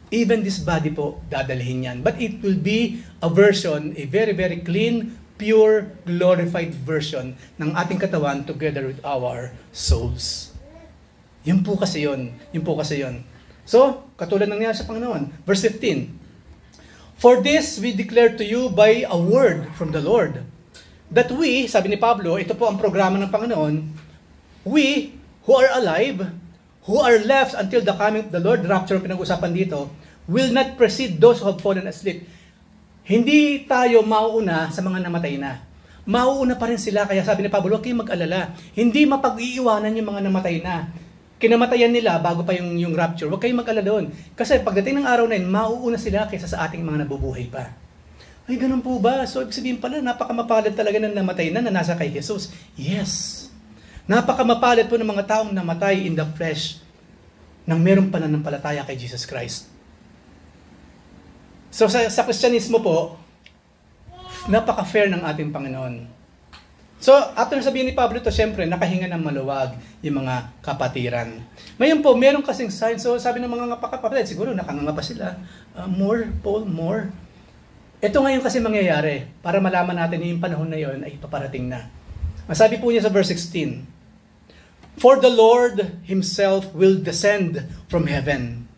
Even this body po, dadalhin yan. But it will be a version, a very, very clean, pure, glorified version ng ating katawan together with our souls. Yun po kasi yun. Yun po kasi yun. So, katulad ng nangyari sa Panginoon. Verse 15. For this we declare to you by a word from the Lord, that we, sabi ni Pablo, ito po ang programa ng Panginoon, we who are alive, who are left until the coming of the Lord, rapture ang pinag-usapan dito, will not precede those who have fallen asleep. Hindi tayo mauuna sa mga namatay na. Mauuna pa rin sila, kaya sabi ni Pablo, huwag kayong mag-alala. Hindi mapag-iiwanan yung mga namatay na. Kinamatayan nila bago pa yung rapture. Huwag kayong mag-alala doon. Kasi pagdating ng araw na yun, mauuna sila kaysa sa ating mga nabubuhay pa. Ay, ganun po ba? So, ibig sabihin pala, napakamapalad talaga ng namatay na nasa kay Jesus. Yes. Napakamapalad po ng mga taong namatay in the flesh nang merong pananampalataya kay Jesus Christ. So sa Kristyanismo po, napaka-fair ng ating Panginoon. So after sabihin ni Pablo to, syempre, nakahinga ng maluwag yung mga kapatiran. Ngayon po, meron kasing sign. So sabi ng mga kapatid, siguro nakanganga pa sila. More, Paul, more. Ito ngayon kasi mangyayari, para malaman natin yung panahon na yon ay paparating na. Masabi po niya sa verse 16, for the Lord Himself will descend from heaven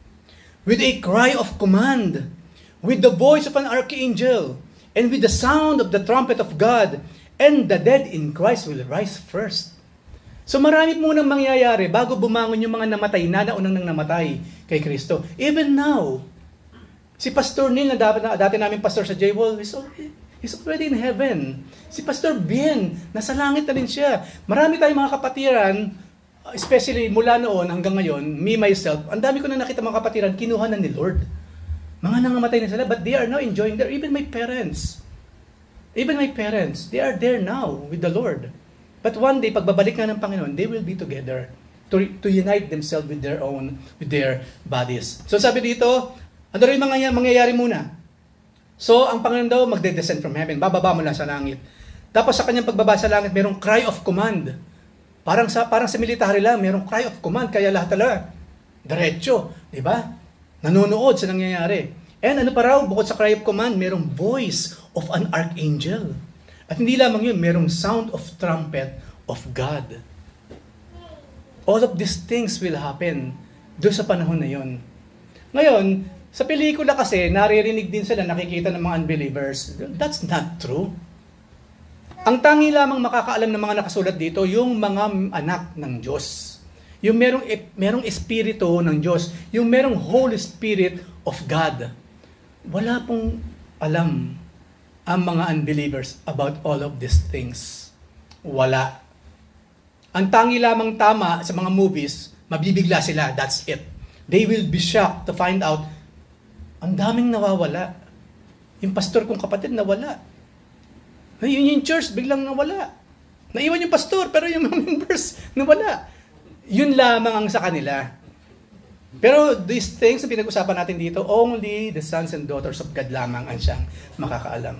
with a cry of command, with the voice of an archangel, and with the sound of the trumpet of God, and the dead in Christ will rise first. So marami munang mangyayari bago bumangon yung mga namatay na naunang namatay kay Kristo. Even now, si Pastor Neil, na dati namin pastor sa J-Wall, he's already in heaven. Si Pastor Bien, nasa langit na rin siya. Marami tayong mga kapatiran, especially mula noon hanggang ngayon, me, myself, ang dami ko na nakita mga kapatiran, kinuha na ni Lord. Mga nangamatay na sila, but they are now enjoying there. Even my parents, they are there now with the Lord. But one day, pagbabalik nga ng Panginoon, they will be together to unite themselves with their bodies. So sabi dito, ano rin mangyayari muna? So, ang Panginoon daw magde-descend from heaven, bababa mula sa langit. Tapos sa kanyang pagbaba sa langit, merong cry of command. Parang sa military lang, merong cry of command, kaya lahat talaga diretso, di ba? Nanonood sa nangyayari. And ano pa raw, bukod sa cry of command, merong voice of an archangel. At hindi lamang yun, merong sound of trumpet of God. All of these things will happen doon sa panahon na yun. Ngayon, sa pelikula kasi, naririnig din sila, nakikita ng mga unbelievers. That's not true. Ang tangi lamang makakaalam ng mga nakasulat dito, yung mga anak ng Diyos. Yung merong espiritu ng Diyos. Yung merong Holy Spirit of God. Wala pong alam ang mga unbelievers about all of these things. Wala. Ang tangi lamang tama sa mga movies, Mabibigla sila, that's it. They will be shocked to find out, ang daming nawawala. Yung pastor kong kapatid nawala. Yung church biglang nawala. Naiwan yung pastor, pero yung mga members nawala. Yun lamang ang sa kanila. Pero these things na pinag-usapan natin dito, only the sons and daughters of God lamang ang siyang makakaalam.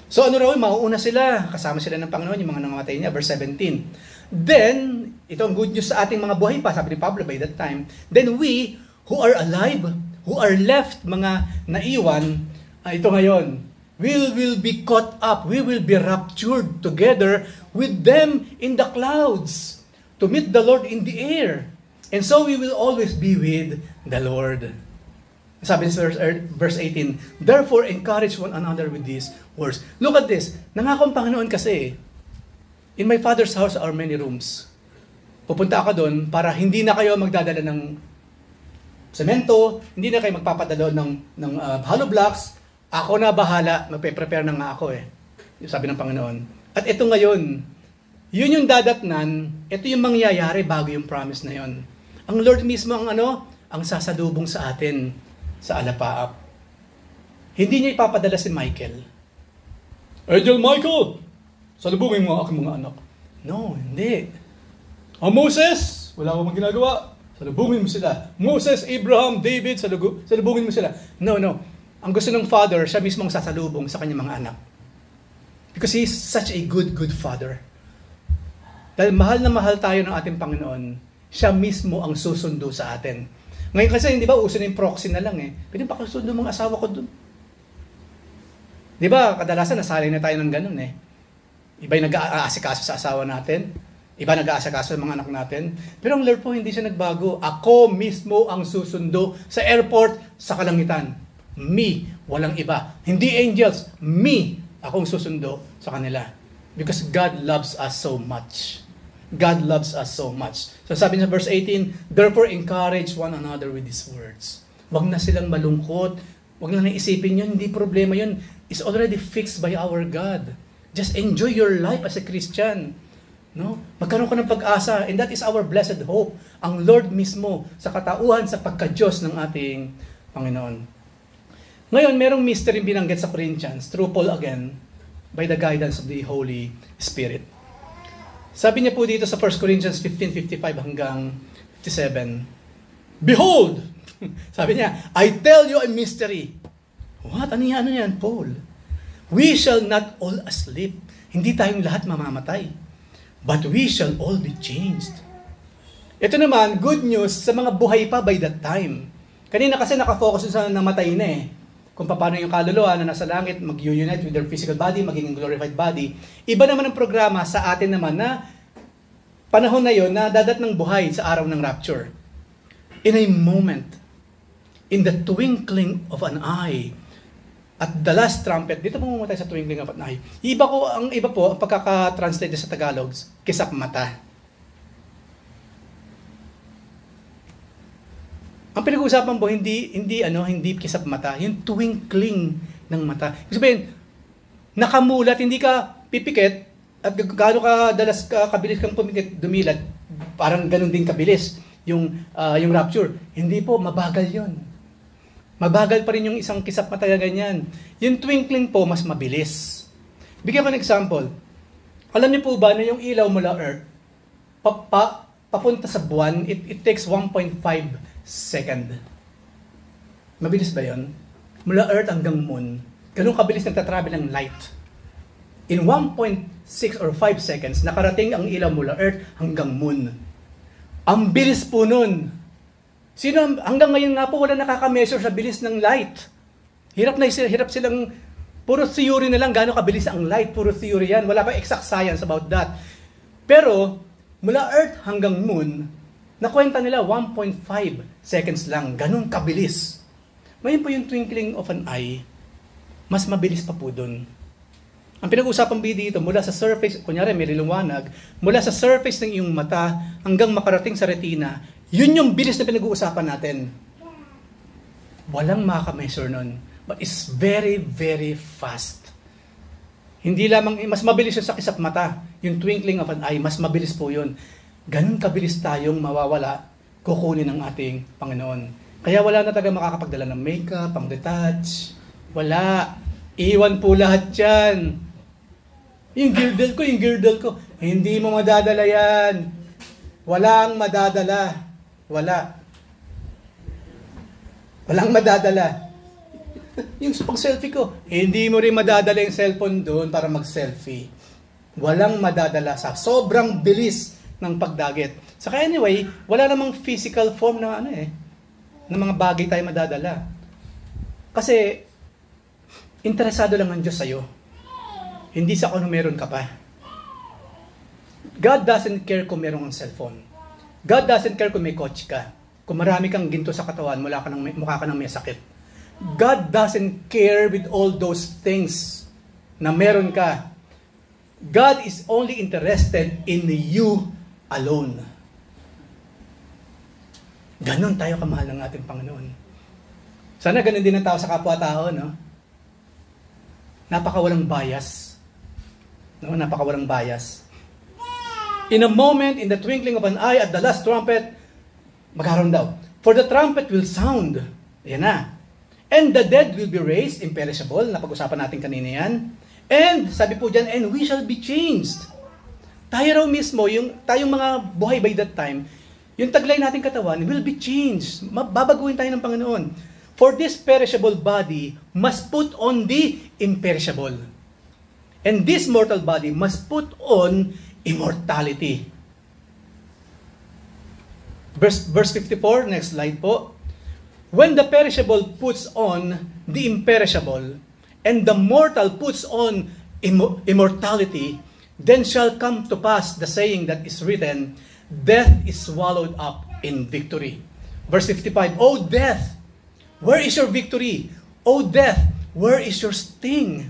So ano raw, mauuna sila, kasama sila ng Panginoon, yung mga nangamatay niya, verse 17. Then, ito ang good news sa ating mga buhay pa, sabi ni Pablo by that time, then we who are alive, who are left, mga naiwan, ito ngayon, we will be caught up, we will be raptured together with them in the clouds to meet the Lord in the air. And so we will always be with the Lord. Sabi ni verse 18, therefore encourage one another with these words. Look at this. Nangako ang Panginoon kasi, in my Father's house are many rooms. Pupunta ako doon para hindi na kayo magdadala ng semento, hindi na kayo magpapadala ng hollow blocks. Ako na bahala, magpe-prepare na nga ako sabi ng Panginoon. At ito ngayon, yun yung dadatnan, ito yung mangyayari bago yung promise na yun. Ang Lord mismo ang sasalubong sa atin sa alapaap. Hindi niya ipapadala si Michael. Angel Michael, salubungin mo aking mga anak. No, hindi. Moses, wala akong ginagawa. Salubungin mo sila. Moses, Abraham, David, salubungin mo sila. No. Ang gusto ng Father, siya mismo ang sasalubong sa kanyang mga anak. Because He is such a good Father. Dahil mahal na mahal tayo ng ating Panginoon, siya mismo ang susundo sa atin. Ngayon kasi, hindi ba, uso na yung proxy na lang Pwede pa kasundo mga asawa ko dun. Di ba, kadalasan nasalay na tayo ng ganun Iba yung nag-aasikaso sa asawa natin. Iba nag-aasikaso sa mga anak natin. Pero ang Lord po, hindi siya nagbago. Ako mismo ang susundo sa airport, sa kalangitan. Me, walang iba. Hindi angels, me, akong susundo sa kanila. Because God loves us so much. God loves us so much. So sabi sa verse 18, therefore encourage one another with these words. Wag na silang malungkot. Wag na naisipin yun. Hindi problema yun. It's already fixed by our God. Just enjoy your life as a Christian. No? Magkaroon ka ng pag-asa. And that is our blessed hope. Ang Lord mismo sa katauhan, sa pagka-Diyos ng ating Panginoon. Ngayon, merong mystery binanggit sa Corinthians through Paul again by the guidance of the Holy Spirit. Sabi niya po dito sa 1 Corinthians 15:55 hanggang 57, behold! Sabi niya, I tell you a mystery. What? Ano yan, Paul? We shall not all asleep. Hindi tayong lahat mamamatay. But we shall all be changed. Ito naman, good news sa mga buhay pa by that time. Kanina kasi nakafocus sa namatay na kung paano yung kaluluwa na nasa langit mag-unite with their physical body, magiging glorified body. Iba naman ang programa sa atin naman na panahon na yon na dadat ng buhay sa araw ng rapture. In a moment, in the twinkling of an eye, at the last trumpet, dito po mamatay sa twinkling of an eye. Ang iba po, ang pagkaka-translate sa Tagalog, kisap mata. Ang pinag-uusapan po, hindi kisap mata, yung twinkling ng mata. Ibig sabihin, nakamulat, hindi ka pipikit, at gaano ka kabilis kang dumilat, parang ganun din kabilis yung rapture. Hindi po, mabagal yun. Mabagal pa rin yung isang kisap mata ganyan. Yung twinkling po, mas mabilis. Bigyan ko ng example. Alam niyo po ba na yung ilaw mula Earth, papunta sa buwan, it takes 1.5 second. Mabilis ba yun? Mula Earth hanggang Moon, ganun kabilis nagtatravel ng light. In 1.6 or 5 seconds, nakarating ang ilaw mula Earth hanggang Moon. Ang bilis po nun. Hanggang ngayon nga po, wala nakaka-measure sa bilis ng light. Hirap silang, puro theory na lang, gaano kabilis ang light, puro theory yan. Wala pa exact science about that. Pero, mula Earth hanggang Moon, nakwenta nila 1.5 seconds lang. Ganun kabilis. Ngayon po yung twinkling of an eye, mas mabilis pa po dun. Ang pinag-uusapan ba dito, mula sa surface, kunyari may liwanag, mula sa surface ng iyong mata hanggang makarating sa retina, yun yung bilis na pinag-uusapan natin. Walang makameasure nun. But it's very, very fast. Hindi lamang, mas mabilis yun sa kisap mata. Yung twinkling of an eye, mas mabilis po yun. Ganun kabilis tayong mawawala kukunin ng ating Panginoon. Kaya wala na talaga makakapagdala ng makeup, pang retouch. Wala. Iwan po lahat yan. Yung girdle ko. Hindi mo madadala yan. Walang madadala. Walang madadala. Yung pang selfie ko, hindi mo rin madadala yung cellphone doon para mag-selfie. Walang madadala sa sobrang bilis ng pagdagit. Saka anyway, wala namang physical form na ng mga bagay tayo madadala. Kasi interesado lang ng Diyos sa'yo. Hindi sa kung meron ka pa. God doesn't care kung meron kang cellphone. God doesn't care kung may kotse ka. Kung marami kang ginto sa katawan, mukha ka ng may sakit. God doesn't care with all those things na meron ka. God is only interested in you alone. Ganon tayo kamahal ng ating Panginoon. Sana ganon din ang tao sa kapwa-tao, no? Napakawalang bias. No? Napakawalang bias. In a moment, in the twinkling of an eye, at the last trumpet, magkaroon daw. For the trumpet will sound. Yan na. And the dead will be raised, imperishable. Napag-usapan natin kanina yan. And, sabi po dyan, and we shall be changed. Tayo raw mismo, tayong mga buhay by that time, yung taglay nating katawan will be changed. Babaguhin tayo ng Panginoon. For this perishable body must put on the imperishable. And this mortal body must put on immortality. Verse 54, next slide po. When the perishable puts on the imperishable, and the mortal puts on immortality, then shall come to pass the saying that is written, death is swallowed up in victory. Verse 55, O death, where is your victory? O death, where is your sting?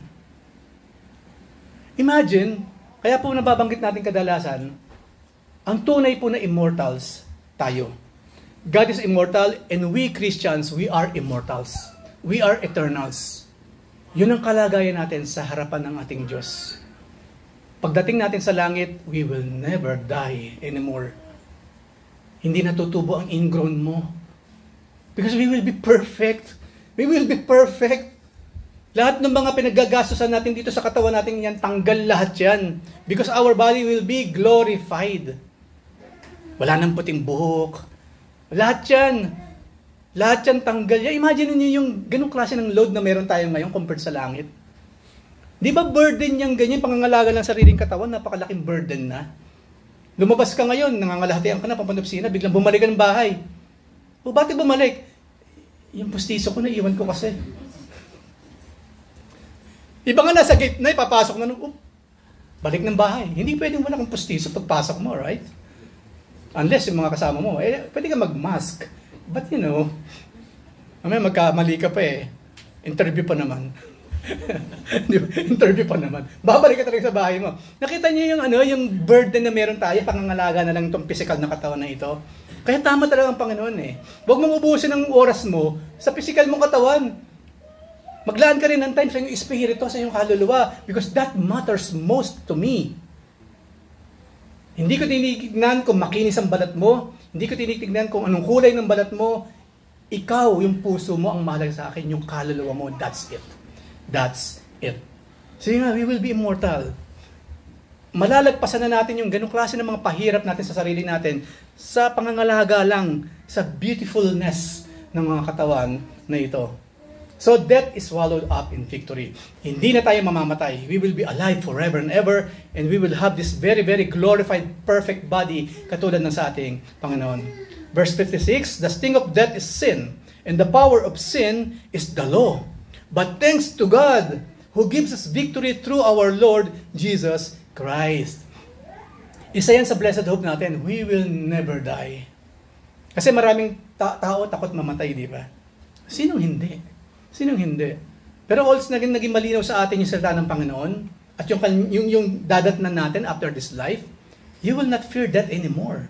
Imagine, kaya po nababanggit natin kadalasan, ang tunay po na immortals, tayo. God is immortal, and we Christians, we are immortals. We are eternals. Yun ang kalagayan natin sa harapan ng ating Diyos. Pagdating natin sa langit, we will never die anymore. Hindi natutubo ang ingrown mo. Because we will be perfect. We will be perfect. Lahat ng mga pinaggagastosan natin dito sa katawan natin yan, tanggal lahat yan. Because our body will be glorified. Wala nang puting buhok. Lahat yan. Lahat yan tanggal. Imagine niyo yung ganung klase ng load na meron tayo ngayon compared sa langit. Di ba burden yung ganyan, pangangalaga ng sariling katawan, napakalaking burden na. Lumabas ka ngayon, nangangalahatian ka na, papunta opisina, biglang bumalik ka ng bahay. O bakit bumalik? Yung pustiso ko na, iwan ko kasi. Iba nga nasa gate na, ipapasok na nung, balik ng bahay. Hindi pwedeng wala kang pustiso pagpasok mo, right? Unless yung mga kasama mo, pwede ka mag-mask. But you know, mamaya magkamali ka pa interview pa naman. Interview pa naman. Babalik ka talaga sa bahay mo. Nakita niyo yung burden na meron tayo, pangangalaga na lang itong physical na katawan na ito. Kaya tama talaga ang Panginoon Huwag mong ubusin ang oras mo sa physical mong katawan. Maglaan ka rin ng time sa iyong espiritu, sa iyong kaluluwa, because that matters most to me. Hindi ko tinitignan kung makinis ang balat mo. Hindi ko tinitignan kung anong kulay ng balat mo. Ikaw, yung puso mo ang mahalaga sa akin, yung kaluluwa mo. That's it. That's it. So yun nga, we will be immortal. Malalagpasan na natin yung ganung klase ng mga pahirap natin sa sarili natin sa pangangalaga lang sa beautifulness ng mga katawan na ito. So death is swallowed up in victory. Hindi na tayo mamamatay. We will be alive forever and ever, and we will have this very, very glorified, perfect body katulad ng sa ating Panginoon. Verse 56, the sting of death is sin, and the power of sin is the law. But thanks to God, who gives us victory through our Lord Jesus Christ. Isa yan sa blessed hope natin, we will never die. Kasi maraming tao takot mamatay, di ba? Sinong hindi? Sinong hindi? Pero also naging malinaw sa atin yung salita ng Panginoon at yung dadatnan natin after this life, you will not fear death anymore.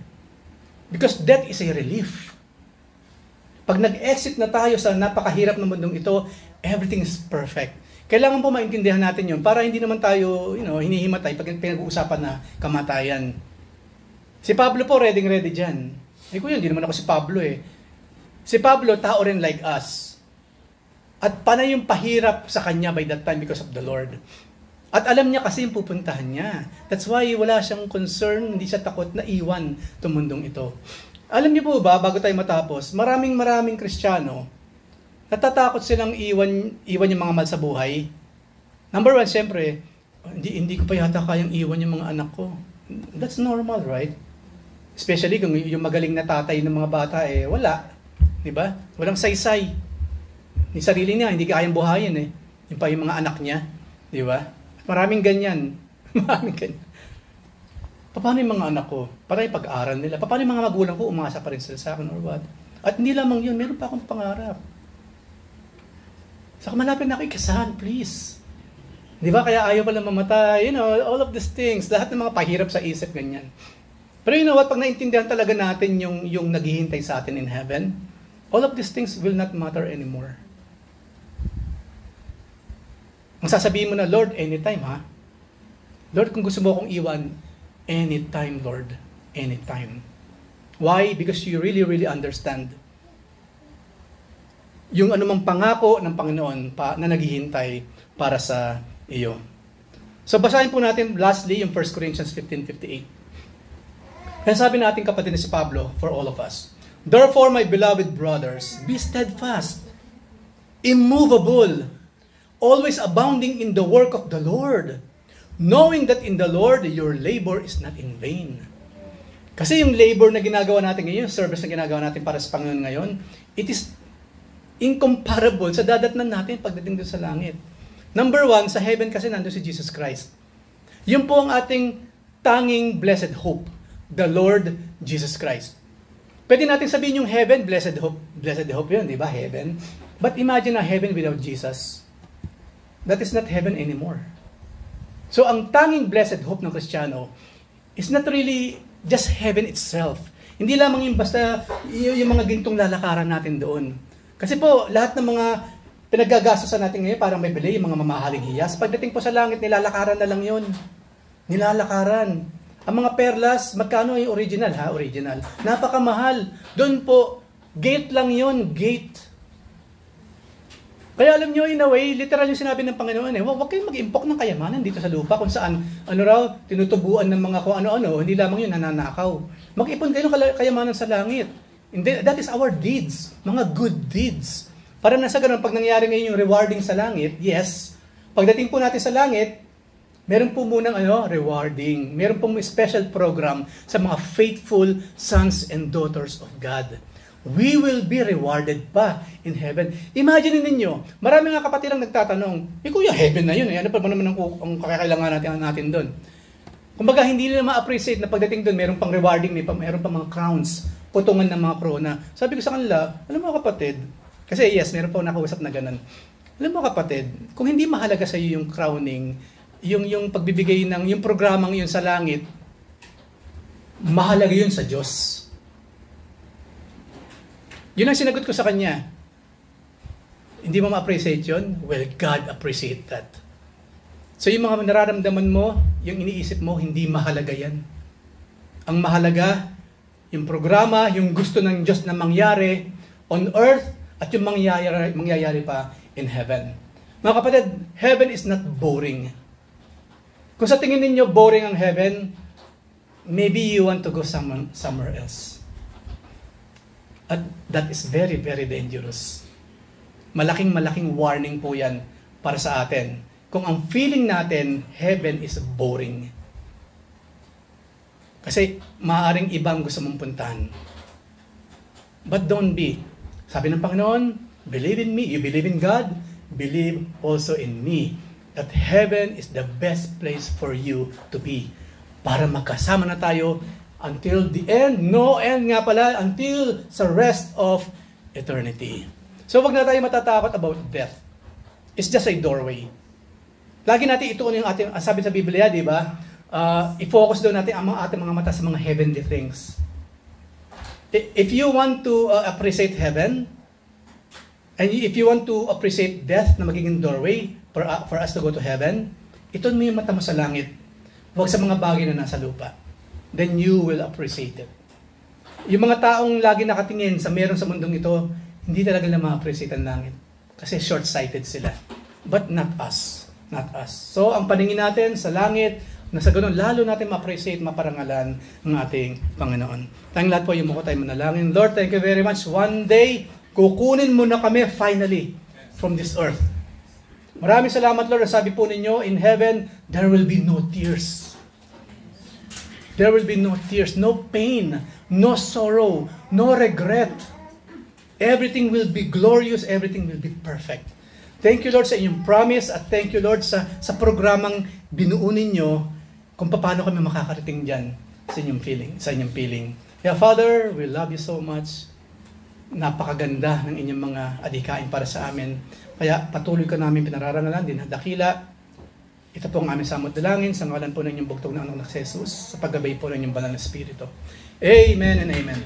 Because death is a relief. Pag nag-exit na tayo sa napakahirap na mundong ito, everything is perfect. Kailangan po maintindihan natin yun para hindi naman tayo hinihimatay pag pinag-uusapan na kamatayan. Si Pablo po, ready dyan. Kuya, hindi naman ako si Pablo eh. Si Pablo, tao rin like us. At panay yung pahirap sa kanya by that time because of the Lord. At alam niya kasi yung pupuntahan niya. That's why wala siyang concern, hindi siya takot na iwan itong mundong ito. Alam niyo po ba, bago tayo matapos, maraming Kristiyano, natatakot silang iwan yung mga mahal sa buhay. Number one, siyempre, hindi ko pa yata kayang iwan yung mga anak ko. That's normal, right? Especially kung yung magaling na tatay ng mga bata, wala. Diba? Walang saysay. Ni sarili niya, hindi kayang buhayin eh. Yung pa yung mga anak niya. Diba? Maraming ganyan. Maraming ganyan. Paano yung mga anak ko? Para yung pag-aaral nila. Paano yung mga magulang ko? Umasa pa rin sila sa akin or what? At hindi lamang yun, meron pa akong pangarap. Saka malapit na ako ikasahan, please. Di ba? Kaya ayaw pala mamatay. You know, all of these things. Lahat ng mga pahirap sa isip, ganyan. Pero you know what? Pag naintindihan talaga natin yung naghihintay sa atin in heaven, all of these things will not matter anymore. Ang sasabihin mo na, Lord, anytime ha? Lord, kung gusto mo akong iwan, anytime, Lord. Anytime. Why? Because you really, really understand yung anumang pangako ng Panginoon na naghihintay para sa iyo. So, basahin po natin lastly yung 1 Corinthians 15:58. Kaya sabi natin kapatid ni si Pablo for all of us, therefore, my beloved brothers, be steadfast, immovable, always abounding in the work of the Lord, knowing that in the Lord, your labor is not in vain. Kasi yung labor na ginagawa natin ngayon, yung service na ginagawa natin para sa Panginoon ngayon, it is incomparable sa dadatnan natin pagdating doon sa langit. Number one, sa heaven kasi nandun si Jesus Christ. Yun po ang ating tanging blessed hope, the Lord Jesus Christ. Pwede natin sabihin yung heaven, blessed hope yun, di ba? Heaven. But imagine a heaven without Jesus. That is not heaven anymore. So, ang tanging blessed hope ng Kristiyano is not really just heaven itself. Hindi lamang yung basta yung mga gintong lalakaran natin doon. Kasi po, lahat ng mga pinagagastosan natin ngayon para may bili, yung mga mamahaling hiyas, pagdating po sa langit, nilalakaran na lang yun. Nilalakaran. Ang mga perlas, magkano yung original ha? Original. Napakamahal. Doon po, gate lang yun. Gate. Kaya alam nyo, in a way, literal yung sinabi ng Panginoon huwag kayong mag-impok ng kayamanan dito sa lupa kung saan, tinutubuan ng mga kung ano-ano, hindi lamang yun, nananakaw. Mag-ipon kayo ng kayamanan sa langit. And that is our deeds, mga good deeds. Para nasa ganun, pag nangyari ngayon yung rewarding sa langit, yes, pagdating po natin sa langit, meron po munang rewarding. Meron pong special program sa mga faithful sons and daughters of God. We will be rewarded pa in heaven. Imagine ninyo, marami nga kapatid ang nagtatanong, kuya, heaven na yun. Ano pa naman ang kakailangan natin doon? Kumbaga, hindi nila ma-appreciate na pagdating doon, meron pang rewarding, meron pang mga crowns, putungan ng mga corona. Sabi ko sa kanila, alam mo kapatid, kasi yes, meron pa nakausap na ganun. Alam mo kapatid, kung hindi mahalaga sa iyo yung crowning, yung pagbibigay ng, yung programang yun sa langit, mahalaga yun sa Diyos. Yun ang sinagot ko sa kanya. Hindi mo ma-appreciate yun? Well, God appreciate that. So yung mga nararamdaman mo, yung iniisip mo, hindi mahalaga yan. Ang mahalaga, yung programa, yung gusto ng Diyos na mangyari on earth at yung mangyayari pa in heaven. Mga kapatid, heaven is not boring. Kung sa tingin ninyo boring ang heaven, maybe you want to go somewhere else. At that is very, very dangerous. Malaking warning po yan para sa atin. Kung ang feeling natin, heaven is boring. Kasi maaaring ibang gusto mong puntahan. But don't be. Sabi ng Panginoon, believe in me. You believe in God, believe also in me. That heaven is the best place for you to be. Para magkasama na tayo until the end. No end nga pala, until sa rest of eternity. So wag na tayo matatakot about death. It's just a doorway. Lagi natin ituon yung ating, sabi sa Biblia, di ba? I-focus daw natin ang ating mga mata sa mga heavenly things. If you want to appreciate heaven, and if you want to appreciate death na magiging doorway for us to go to heaven, ituon mo yung mata mo sa langit. Huwag sa mga bagay na nasa lupa. Then you will appreciate it. Yung mga taong lagi nakatingin sa meron sa mundong ito, hindi talaga na ma-appreciate ang langit. Kasi short-sighted sila. But not us. Not us. So, ang paningin natin sa langit, na sa ganun, lalo natin ma-appreciate, maparangalan ng ating Panginoon. Tayong lahat po, yung mukha tayo manalangin. Lord, thank you very much. One day, kukunin mo na kami finally from this earth. Maraming salamat, Lord. Sabi po ninyo, in heaven, there will be no tears. There will be no tears, no pain, no sorrow, no regret. Everything will be glorious, everything will be perfect. Thank you, Lord, sa inyong promise at thank you, Lord, sa programang binuo ninyo kung paano kami makakarating dyan sa inyong feeling. Kaya, Father, we love you so much. Napakaganda ng inyong mga adhikain para sa amin. Kaya patuloy ka namin pinararangalan, dinadakila. Ito po ang aming samot dalangin sa ngalan po ng inyong bugtong na anak na Jesus sa paggabay po ng inyong banal na Espiritu. Amen and amen.